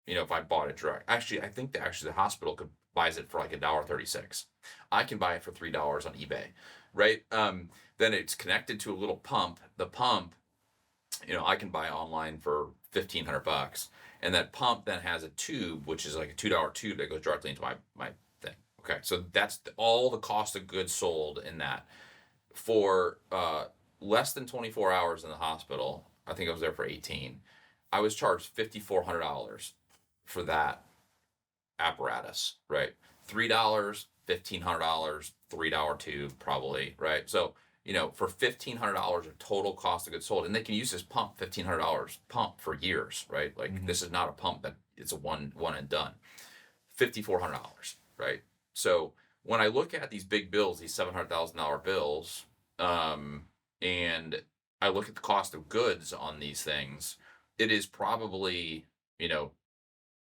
If I bought it direct. Actually, I think the hospital buys it for like $1.36. I can buy it for $3 on eBay, right? Then it's connected to a little pump. The pump, I can buy online for $1,500, and that pump then has a tube, which is like a $2 tube that goes directly into my thing. Okay, so that's all the cost of goods sold in that. For less than 24 hours in the hospital, I think I was there for 18. I was charged $5,400 for that apparatus, right? $3, $1,500, $3 tube probably, right? So, for $1,500 of total cost of goods sold, and they can use this pump, $1,500 pump, for years, right? Like, this is not a pump that it's a one and done. $5,400, right? So when I look at these big bills, these $700,000 bills, and I look at the cost of goods on these things, it is probably,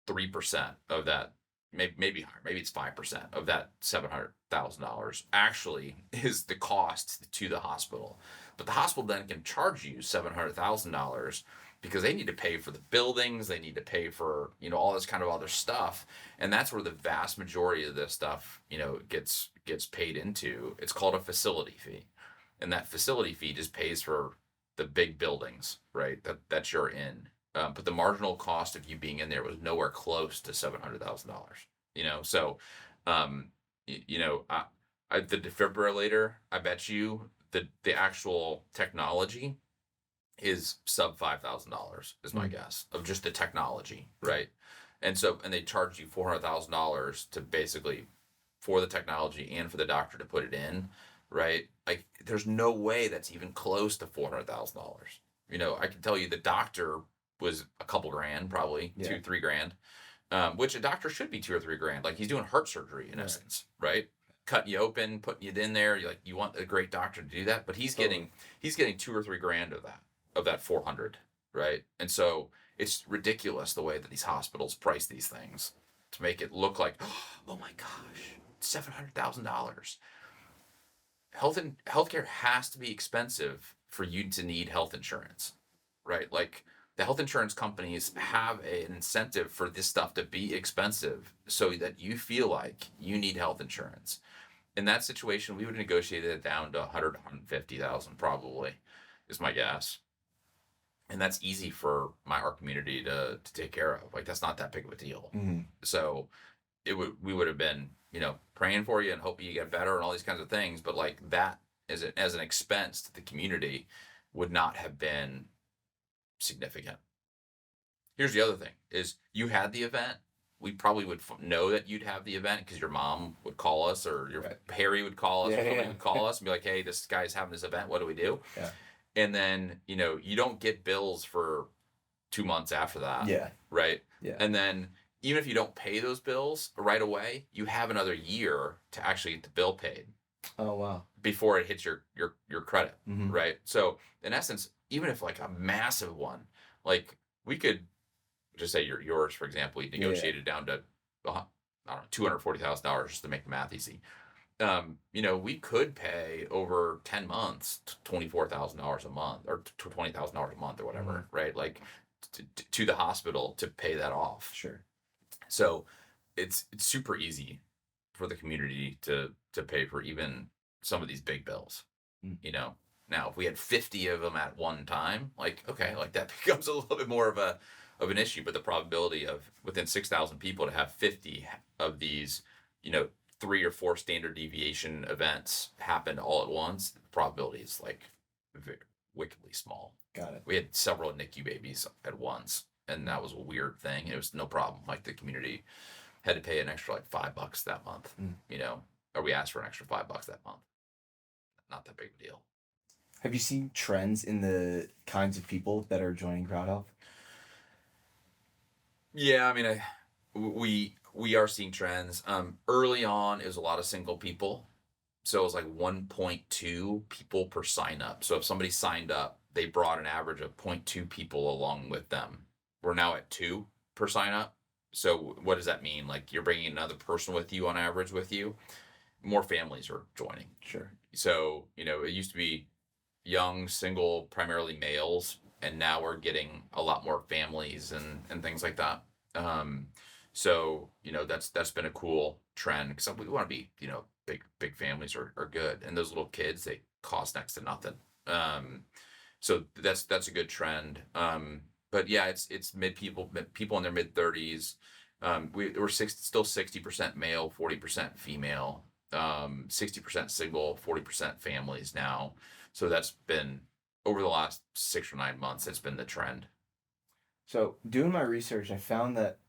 3% of that, maybe higher, maybe it's 5% of that $700,000 actually is the cost to the hospital. But the hospital then can charge you $700,000 because they need to pay for the buildings, they need to pay for, all this kind of other stuff. And that's where the vast majority of this stuff, gets paid into. It's called a facility fee. And that facility fee just pays for the big buildings, right? That you're in. But the marginal cost of you being in there was nowhere close to $700,000. So, the defibrillator, I bet you the actual technology is sub $5,000 is my guess of just the technology, right? And they charge you $400,000 to basically for the technology and for the doctor to put it in, right? Like, there's no way that's even close to $400,000. I can tell you the doctor was a couple grand, probably $2-3 grand, which a doctor should be $2 or $3 grand. Like, he's doing heart surgery in essence, right? Cutting you open, putting you in there. You want a great doctor to do that, but he's getting $2 or $3 grand of that 400, right? And so it's ridiculous the way that these hospitals price these things to make it look like, oh my gosh, $700,000. Healthcare has to be expensive for you to need health insurance, right? Like, the health insurance companies have an incentive for this stuff to be expensive so that you feel like you need health insurance. In that situation, we would have negotiated it down to 100, 150,000 probably, is my guess. And that's easy for our community to take care of. Like, that's not that big of a deal. Mm-hmm. So we would have been, praying for you and hoping you get better and all these kinds of things. But like that as an expense to the community would not have been significant. Here's the other thing is you had the event. We probably would know that you'd have the event because your mom would call us or your Right. Harry would call us Yeah, or somebody yeah. would call us and be like, hey, this guy's having this event. What do we do? Yeah. And then, you don't get bills for 2 months after that. Yeah. Right. Yeah. And then even if you don't pay those bills right away, you have another year to actually get the bill paid Oh, wow. before it hits your credit. Mm-hmm. Right. So in essence, even if like a massive one, like we could just say yours, for example, you negotiated down to, I don't know, $240,000 just to make the math easy. We could pay over 10 months, $24,000 a month or $20,000 a month or whatever, right? Like to the hospital to pay that off. Sure. So it's super easy for the community to pay for even some of these big bills. Mm. Now if we had 50 of them at one time, like, okay, like that becomes a little bit more of an issue, but the probability of within 6,000 people to have 50 of these, 3 or 4 standard deviation events happen all at once, the probability is like wickedly small. Got it. We had several NICU babies at once, and that was a weird thing. It was no problem. Like the community had to pay an extra like $5 that month, or we asked for an extra $5 that month. Not that big of a deal. Have you seen trends in the kinds of people that are joining CrowdHealth? Yeah, I mean, we are seeing trends. Early on, it was a lot of single people. So it was like 1.2 people per sign up. So if somebody signed up, they brought an average of 0.2 people along with them. We're now at 2 per sign up. So what does that mean? Like you're bringing another person with you on average with you. More families are joining. Sure. So, it used to be young, single, primarily males, and now we're getting a lot more families and things like that. So, that's been a cool trend because we want to be, big families are good. And those little kids, they cost next to nothing. So that's a good trend. But yeah, it's people in their mid 30s. We're still 60% male, 40% female, 60% single, 40% families now. So that's been over the last 6 or 9 months, it's been the trend. So doing my research, I found that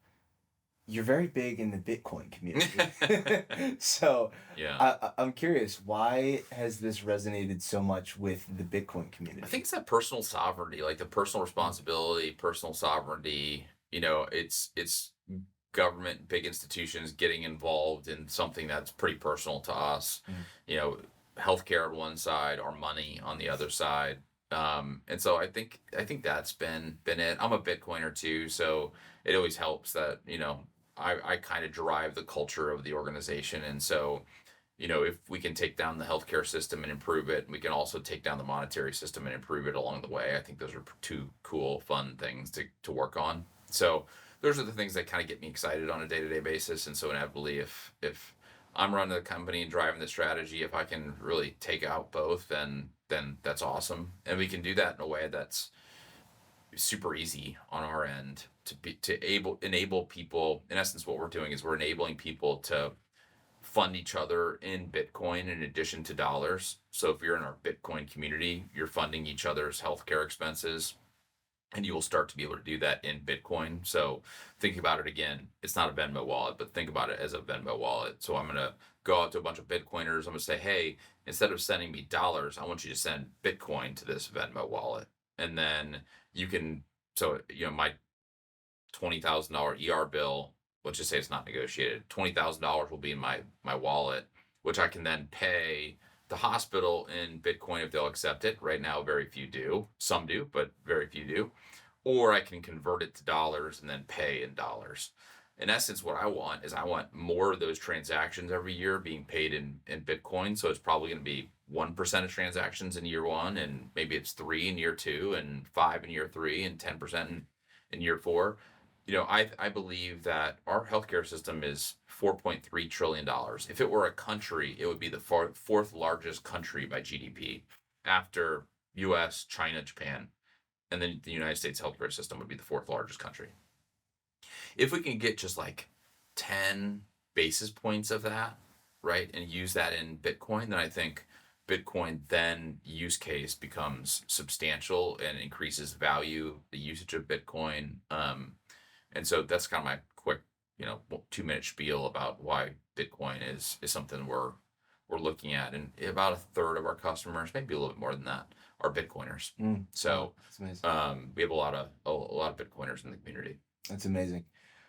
you're very big in the Bitcoin community. So yeah, I'm curious, why has this resonated so much with the Bitcoin community? I think it's that personal sovereignty, like the personal responsibility, personal sovereignty. It's government, big institutions getting involved in something that's pretty personal to us. Mm. Healthcare on one side, or money on the other side. And so I think that's been it. I'm a Bitcoiner too, so it always helps that I kind of drive the culture of the organization, and so if we can take down the healthcare system and improve it, we can also take down the monetary system and improve it along the way. I think those are 2 cool, fun things to work on. So those are the things that kind of get me excited on a day-to-day basis. And so inevitably, if I'm running the company and driving the strategy, if I can really take out both, then that's awesome. And we can do that in a way that's super easy on our end to enable people. In essence, what we're doing is we're enabling people to fund each other in Bitcoin in addition to dollars. So if you're in our Bitcoin community, you're funding each other's healthcare expenses, and you will start to be able to do that in Bitcoin. So think about it again. It's not a Venmo wallet, but think about it as a Venmo wallet. So I'm going to go out to a bunch of Bitcoiners. I'm going to say, hey, instead of sending me dollars, I want you to send Bitcoin to this Venmo wallet. And then you can, so, my $20,000 ER bill, let's just say it's not negotiated, $20,000 will be in my wallet, which I can then pay the hospital in Bitcoin if they'll accept it. Right now, very few do. Some do, but very few do. Or I can convert it to dollars and then pay in dollars. In essence, what I want is I want more of those transactions every year being paid in Bitcoin. So it's probably going to be 1% of transactions in year 1, and maybe it's 3 in year 2, and 5 in year 3, and 10% in year 4. I believe that our healthcare system is $4.3 trillion. If it were a country, it would be the fourth largest country by GDP after US, China, Japan. and then the United States healthcare system would be the fourth largest country. If we can get just like 10 basis points of that, right, and use that in Bitcoin, then I think Bitcoin then use case becomes substantial and increases value, the usage of Bitcoin. And so that's kind of my quick, 2-minute spiel about why Bitcoin is something we're looking at. And about a third of our customers, maybe a little bit more than that, are Bitcoiners. So That's amazing. we have a lot of Bitcoiners in the community. That's amazing.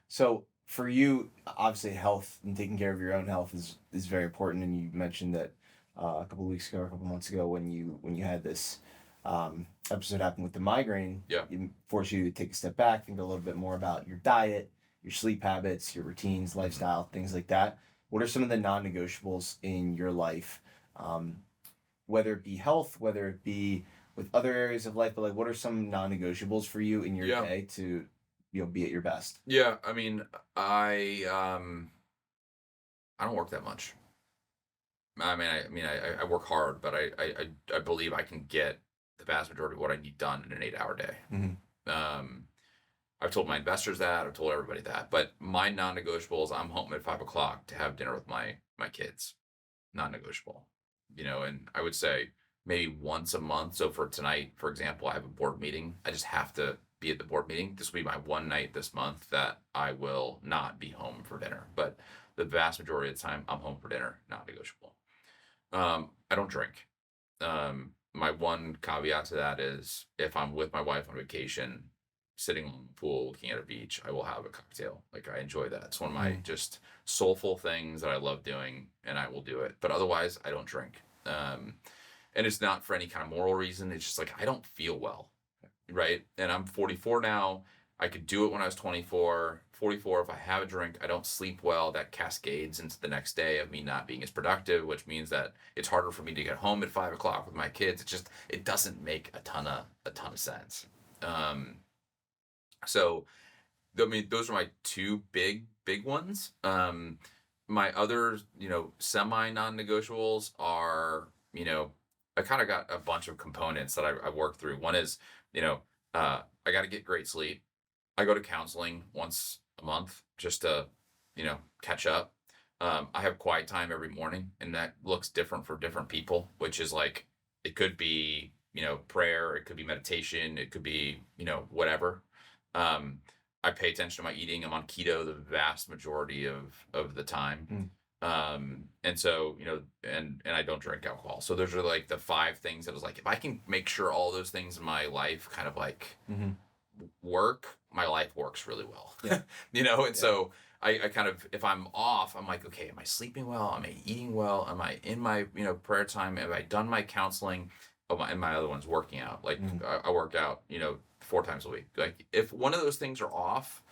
So for you, obviously, health and taking care of your own health is very important. And you mentioned that a couple of weeks ago, or a couple of months ago, when you had this episode happen with the migraine, Yeah. it forced you to take a step back, think a little bit more about your diet, your sleep habits, your routines, lifestyle, things like that. What are some of the non-negotiables in your life, whether it be health, whether it be with other areas of life, but like what are some non-negotiables for you in your Yeah. day to be at your best? Yeah, I mean, I don't work that much. I work hard, but I believe I can get the vast majority of what I need done in an 8-hour day. Um, I've told my investors that. I've told everybody that. But my non-negotiables, I'm home at 5 o'clock to have dinner with my kids. Non-negotiable. And I would say maybe once a month. So for tonight, for example, I have a board meeting. I just have to be at the board meeting. This will be my one night this month that I will not be home for dinner. But the vast majority of the time, I'm home for dinner. Not negotiable. I don't drink. My one caveat to that is if I'm with my wife on vacation, sitting on the pool looking at a beach, I will have a cocktail. Like I enjoy that. It's one of my just soulful things that I love doing, and I will do it. But otherwise, I don't drink. And it's not for any kind of moral reason. It's just like I don't feel well, right? And I'm 44 now. I could do it when I was 24. 44, if I have a drink, I don't sleep well. That cascades into the next day of me not being as productive, which means that it's harder for me to get home at 5 o'clock with my kids. It doesn't make a ton of sense. So, I mean, those are my two big ones. My other, semi non-negotiables are, I kind of got a bunch of components that I work through. One is, I got to get great sleep. I go to counseling once a month just to, catch up. I have quiet time every morning, and that looks different for different people, which is like, it could be, prayer, it could be meditation, it could be, whatever. I pay attention to my eating. I'm on keto the vast majority of the time. And so, and I don't drink alcohol. So those are like the 5 things that was like, if I can make sure all those things in my life kind of like work, my life works really well. Yeah. And so I kind of, if I'm off, I'm like, okay, am I sleeping well? Am I eating well? Am I in my, prayer time? Have I done my counseling? And my other one's working out. Like I work out, 4 times a week. Like if one of those things are off,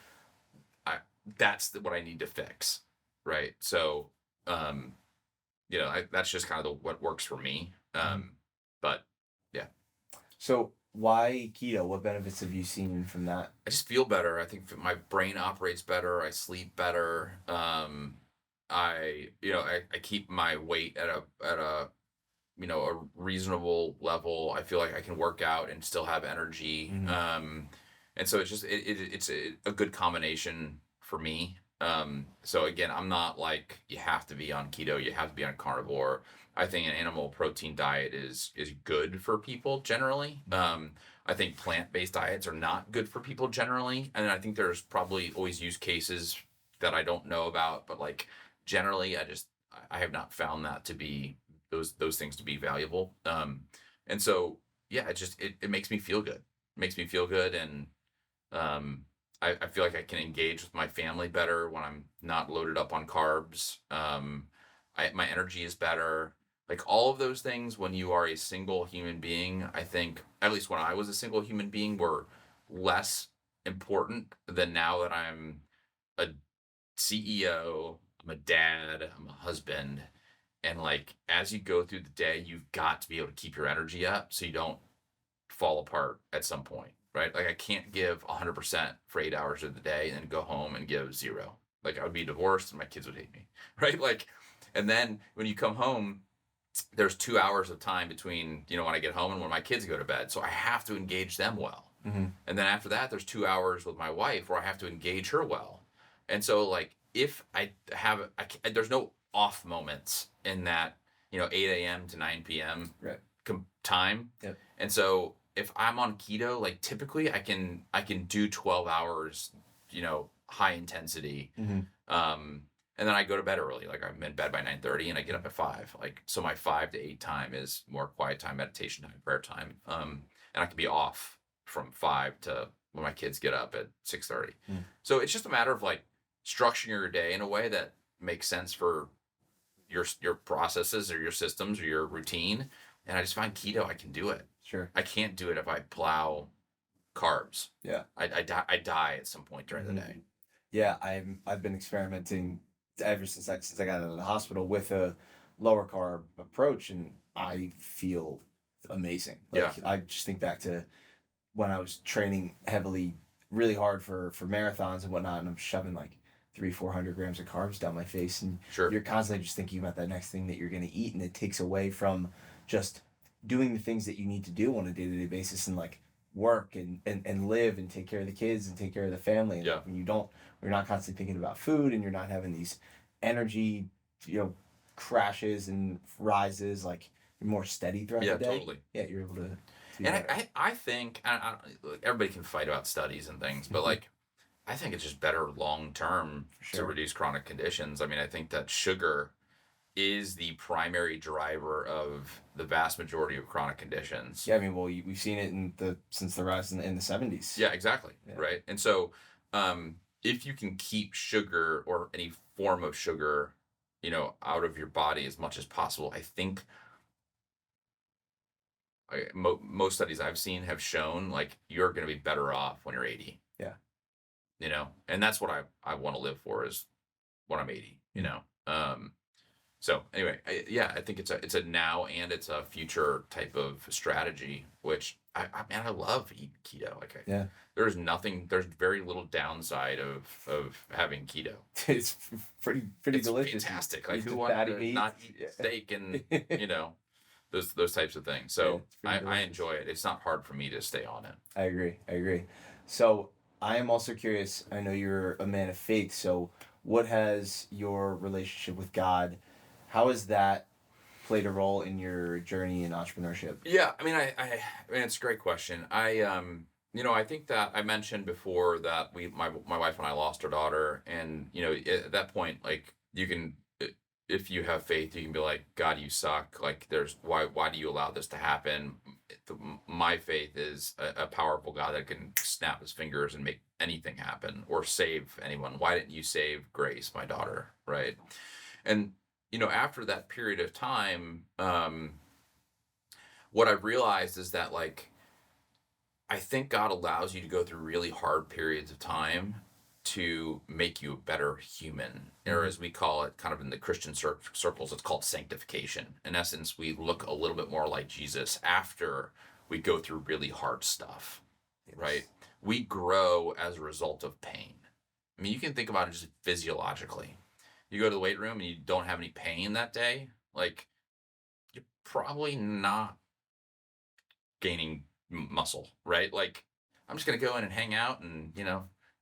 that's what I need to fix. Right. So, that's just kind of what works for me. But yeah. So why keto? What benefits have you seen from that? I just feel better. I think my brain operates better. I sleep better. I keep my weight at a reasonable level. I feel like I can work out and still have energy. And so it's just it's a good combination for me. So again, I'm not like you have to be on keto, you have to be on carnivore. I think an animal protein diet is good for people generally. I think plant-based diets are not good for people generally, and I think there's probably always use cases that I don't know about, but like generally, I have not found that to be those things to be valuable. And so yeah, it makes me feel good. It makes me feel good, and I feel like I can engage with my family better when I'm not loaded up on carbs. My energy is better. Like all of those things, when you are a single human being, I think, at least when I was a single human being, were less important than now that I'm a CEO, I'm a dad, I'm a husband. And like, as you go through the day, you've got to be able to keep your energy up so you don't fall apart at some point, right? Like I can't give 100% for 8 hours of the day and then go home and give 0. Like I would be divorced and my kids would hate me, right? Like, and then when you come home, there's 2 hours of time between, when I get home and when my kids go to bed. So I have to engage them well. And then after that, there's 2 hours with my wife where I have to engage her well. And so like if I have, there's no off moments in that, 8 a.m. to 9 p.m. Right. Time. Yep. And so if I'm on keto, like typically I can do 12 hours, high intensity. And then I go to bed early. Like I'm in bed by 9:30 and I get up at 5. Like, so my 5 to 8 time is more quiet time, meditation time, prayer time. And I can be off from 5 to when my kids get up at 6:30. So it's just a matter of like structuring your day in a way that makes sense for your processes or your systems or your routine. And I just find keto, I can do it. Sure. I can't do it if I plow carbs. Yeah. I die at some point during the day. Yeah, I've been experimenting ever since I got out of the hospital with a lower carb approach, and I feel amazing. Like, I just think back to when I was training heavily, really hard for marathons and whatnot, and I'm shoving like 300-400 grams of carbs down my face, and you're constantly just thinking about that next thing that you're going to eat, and it takes away from just doing the things that you need to do on a day-to-day basis, and like work and live and take care of the kids and take care of the family. And when you're not constantly thinking about food, and you're not having these energy, crashes and rises, like you're more steady throughout the day. Totally. Yeah, you're able to. And I think everybody can fight about studies and things, but like I think it's just better long term to reduce chronic conditions. I mean, I think that sugar is the primary driver of the vast majority of chronic conditions. Yeah, I mean, well, we've seen it since the rise in the 70s. Yeah, exactly. Yeah. Right. And so if you can keep sugar or any form of sugar, out of your body as much as possible, I think most studies I've seen have shown like you're going to be better off when you're 80. Yeah. And that's what I want to live for, is when I'm 80, So anyway, I think it's a now and it's a future type of strategy, which I love eating keto. Like there's very little downside of having keto. It's pretty it's delicious. Fantastic. Like who wants to not eat steak and those types of things. So I enjoy it. It's not hard for me to stay on it. I agree. So I am also curious. I know you're a man of faith. So what has your relationship with God? How has that played a role in your journey in entrepreneurship? Yeah, I mean, I mean, it's a great question. I think that I mentioned before that my wife and I lost our daughter, and at that point, like you can, if you have faith, you can be like, God, you suck. Like, why do you allow this to happen? My faith is a powerful God that can snap his fingers and make anything happen or save anyone. Why didn't you save Grace, my daughter, right? And after that period of time, what I've realized is that, like, I think God allows you to go through really hard periods of time to make you a better human, or as we call it, kind of in the Christian circles, it's called sanctification. In essence, we look a little bit more like Jesus after we go through really hard stuff, right? We grow as a result of pain. I mean, you can think about it just physiologically. You go to the weight room and you don't have any pain that day, like, you're probably not gaining muscle, right? Like, I'm just going to go in and hang out and,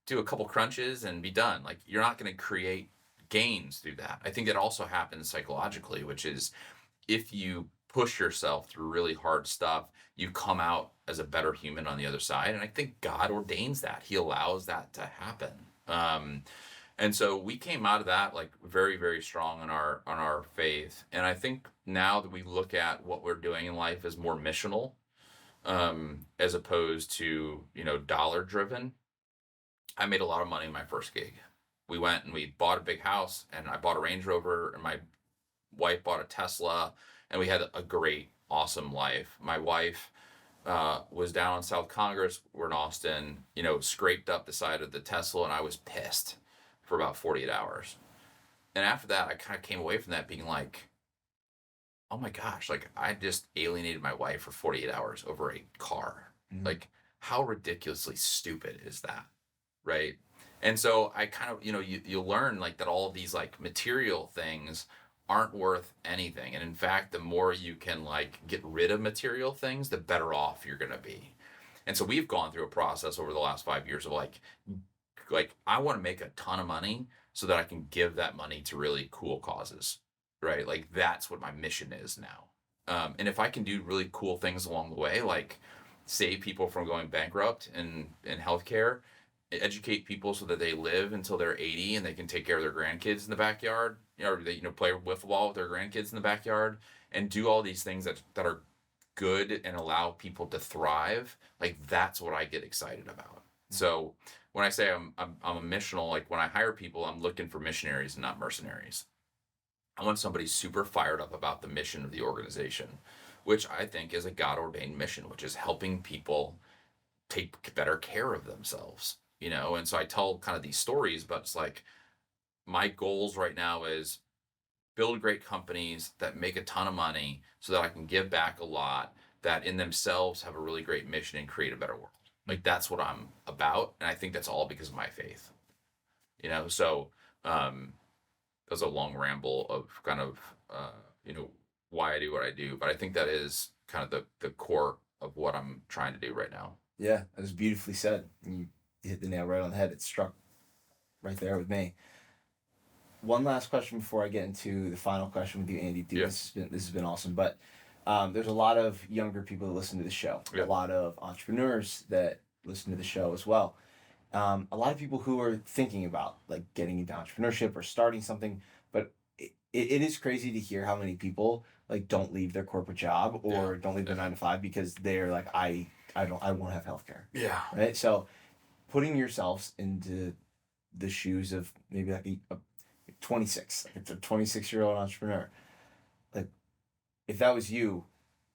do a couple crunches and be done. Like, you're not going to create gains through that. I think that also happens psychologically, which is if you push yourself through really hard stuff, you come out as a better human on the other side. And I think God ordains that. He allows that to happen. And so we came out of that like very, very strong on our faith. And I think now that we look at what we're doing in life as more missional, as opposed to, dollar driven. I made a lot of money in my first gig. We went and we bought a big house, and I bought a Range Rover, and my wife bought a Tesla, and we had a great, awesome life. My wife was down in South Congress. We're in Austin, scraped up the side of the Tesla, and I was pissed for about 48 hours. And after that, I kind of came away from that being like, oh my gosh, like I just alienated my wife for 48 hours over a car. Mm-hmm. Like, how ridiculously stupid is that? Right. And so I kind of, you learn like that all of these like material things aren't worth anything. And in fact, the more you can like get rid of material things, the better off you're going to be. And so we've gone through a process over the last 5 years of like I want to make a ton of money so that I can give that money to really cool causes, right? Like that's what my mission is now. And if I can do really cool things along the way, like save people from going bankrupt in healthcare, educate people so that they live until they're 80 and they can take care of their grandkids in the backyard, or they play wiffle ball with their grandkids in the backyard, and do all these things that are good and allow people to thrive. Like that's what I get excited about. So when I say I'm a missional, like when I hire people, I'm looking for missionaries and not mercenaries. I want somebody super fired up about the mission of the organization, which I think is a God ordained mission, which is helping people take better care of themselves, And so I tell kind of these stories, but it's like my goals right now is build great companies that make a ton of money so that I can give back a lot, that in themselves have a really great mission and create a better world. Like that's what I'm about. And I think that's all because of my faith, So, that was a long ramble of kind of, why I do what I do. But I think that is kind of the core of what I'm trying to do right now. Yeah, that was beautifully said. You hit the nail right on the head. It struck right there with me. One last question before I get into the final question with you, Andy. Dude, Yeah. this has been awesome. But there's a lot of younger people that listen to the show. Yeah. A lot of entrepreneurs that listen to the show as well. A lot of people who are thinking about like getting into entrepreneurship or starting something, but it is crazy to hear how many people like don't leave their corporate job or don't leave their 9 to 5 because they're like, I won't have healthcare. Yeah. Right. So putting yourselves into the shoes of maybe like a 26, like it's a 26-year-old entrepreneur. Like if that was you,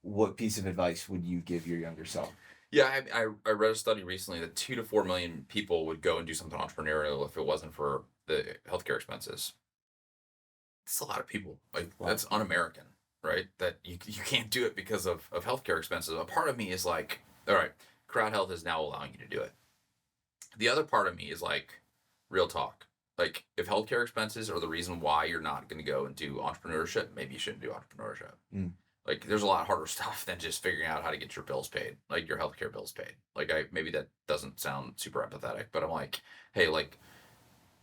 what piece of advice would you give your younger self? Yeah, I read a study recently that 2 to 4 million people would go and do something entrepreneurial if it wasn't for the healthcare expenses. It's a lot of people. Like that's un-American, right? That you can't do it because of healthcare expenses. A part of me is like, all right, CrowdHealth is now allowing you to do it. The other part of me is like, real talk. Like if healthcare expenses are the reason why you're not going to go and do entrepreneurship, maybe you shouldn't do entrepreneurship. Like there's a lot harder stuff than just figuring out how to get your bills paid, like your healthcare bills paid. Like maybe that doesn't sound super empathetic, but I'm like, hey, like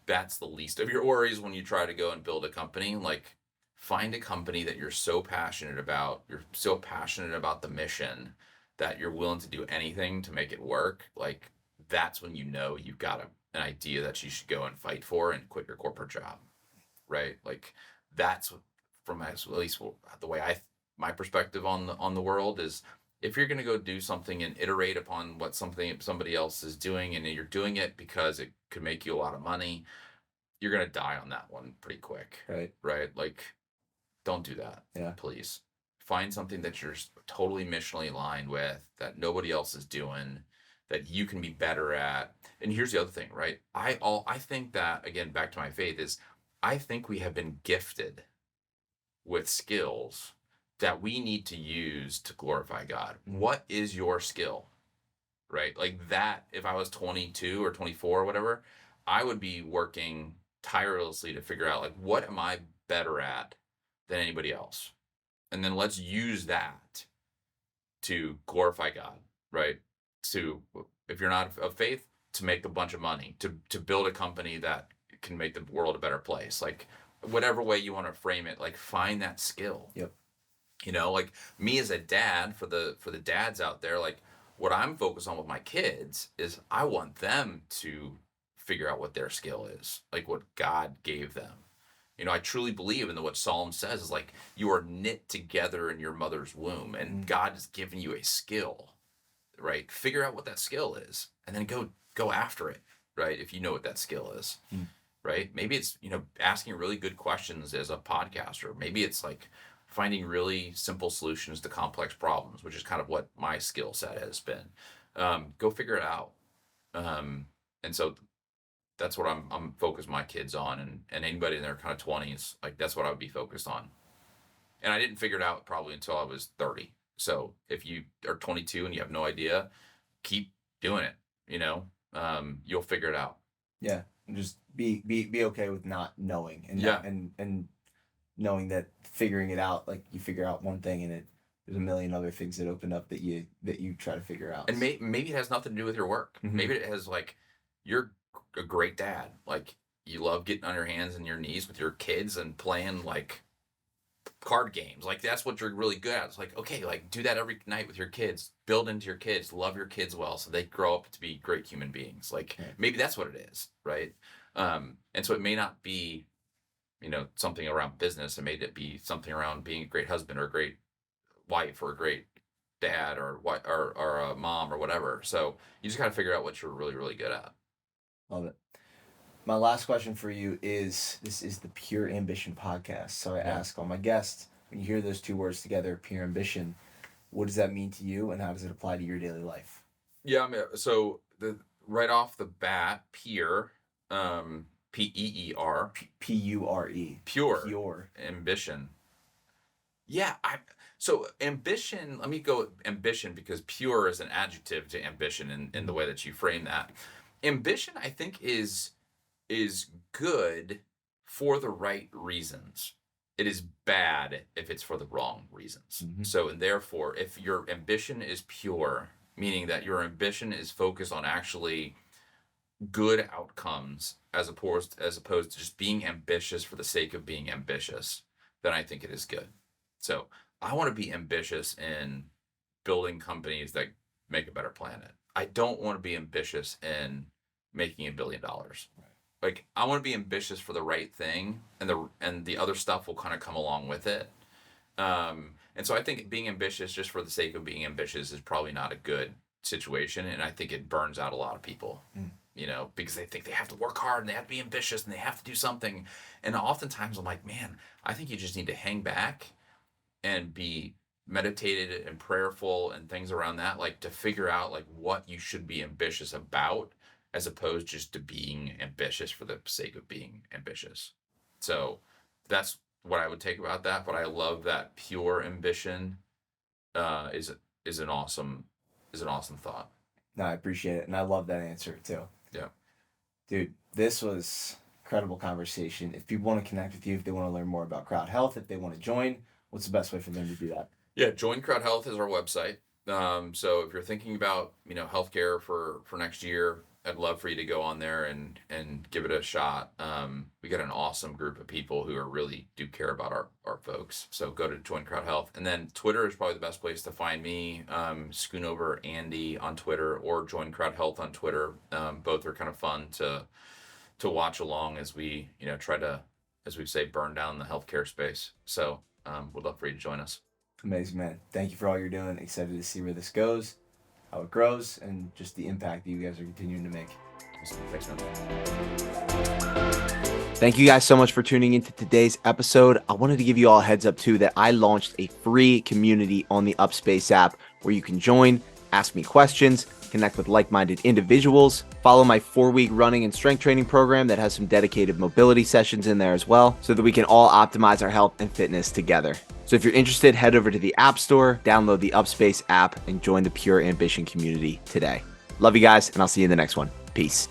that's the least of your worries when you try to go and build a company. Like find a company that you're so passionate about. You're so passionate about the mission that you're willing to do anything to make it work. Like that's when you've got an idea that you should go and fight for and quit your corporate job, right? Like that's from at least the way my perspective on the world is, if you're going to go do something and iterate upon what somebody else is doing and you're doing it because it could make you a lot of money, you're going to die on that one pretty quick. Right? Like don't do that. Yeah. Please find something that you're totally missionally aligned with, that nobody else is doing, that you can be better at. And here's the other thing, right? I think that, again, back to my faith, is I think we have been gifted with skills that we need to use to glorify God. What is your skill? Right? Like that, if I was 22 or 24 or whatever, I would be working tirelessly to figure out like, what am I better at than anybody else? And then let's use that to glorify God, right? To, if you're not of faith, to make a bunch of money, to build a company that can make the world a better place. Like whatever way you want to frame it, like find that skill. Yep. Like me as a dad, for the dads out there, like what I'm focused on with my kids is I want them to figure out what their skill is, like what God gave them. I truly believe in what Psalm says is like, you are knit together in your mother's womb and God has given you a skill, right? Figure out what that skill is and then go after it, right? If you know what that skill is, right? Maybe it's, asking really good questions as a podcaster. Maybe it's like finding really simple solutions to complex problems, which is kind of what my skill set has been. Go figure it out. And so that's what I'm focused my kids on, and anybody in their kind of 20s, like that's what I would be focused on. And I didn't figure it out probably until I was 30. So if you are 22 and you have no idea, keep doing it. You'll figure it out. Yeah, and just be okay with not knowing, and and knowing that figuring it out, like you figure out one thing and it there's a million other things that open up that you try to figure out. And maybe it has nothing to do with your work. Mm-hmm. Maybe it has like, you're a great dad. Like, you love getting on your hands and your knees with your kids and playing like card games. Like, that's what you're really good at. It's like, okay, like, do that every night with your kids. Build into your kids. Love your kids well so they grow up to be great human beings. Like, maybe that's what it is, right? And so it may not be, something around business. It may be something around being a great husband or a great wife or a great dad or a mom or whatever. So you just got to figure out what you're really, really good at. Love it. My last question for you is, this is the Pure Ambition podcast. So I ask all my guests, when you hear those two words together, pure ambition, what does that mean to you and how does it apply to your daily life? Yeah, so right off the bat, pure, P-E-E-R. P-U-R-E. Pure ambition. Yeah, so ambition, let me go with ambition because pure is an adjective to ambition in the way that you frame that. Ambition, I think, is good for the right reasons. It is bad if it's for the wrong reasons. Mm-hmm. So, and therefore, if your ambition is pure, meaning that your ambition is focused on actually good outcomes as opposed to just being ambitious for the sake of being ambitious, then I think it is good. So I want to be ambitious in building companies that make a better planet. I don't want to be ambitious in making $1 billion. Like, I want to be ambitious for the right thing, and the other stuff will kind of come along with it. And so I think being ambitious just for the sake of being ambitious is probably not a good situation, and I think it burns out a lot of people. Because they think they have to work hard and they have to be ambitious and they have to do something. And oftentimes I'm like, man, I think you just need to hang back and be meditated and prayerful and things around that, like to figure out like what you should be ambitious about, as opposed just to being ambitious for the sake of being ambitious. So that's what I would take about that. But I love that pure ambition is an awesome thought. No, I appreciate it. And I love that answer too. Yeah. Dude, this was incredible conversation. If people want to connect with you, if they want to learn more about CrowdHealth, if they want to join, what's the best way for them to do that? Yeah, join CrowdHealth is our website. So if you're thinking about, healthcare for next year, I'd love for you to go on there and give it a shot. We got an awesome group of people who really do care about our folks. So go to join CrowdHealth. And then Twitter is probably the best place to find me. Schoonover Andy on Twitter, or join CrowdHealth on Twitter. Both are kind of fun to watch along as we, try to, as we say, burn down the healthcare space. So would love for you to join us. Amazing, man. Thank you for all you're doing. Excited to see where this goes, how it grows, and just the impact that you guys are continuing to make. Thanks, man. Thank you guys so much for tuning into today's episode. I wanted to give you all a heads up too that I launched a free community on the Upspace app where you can join, ask me questions, connect with like-minded individuals, follow my 4-week running and strength training program that has some dedicated mobility sessions in there as well, so that we can all optimize our health and fitness together. So if you're interested, head over to the App Store, download the Upspace app, and join the Pure Ambition community today. Love you guys, and I'll see you in the next one. Peace.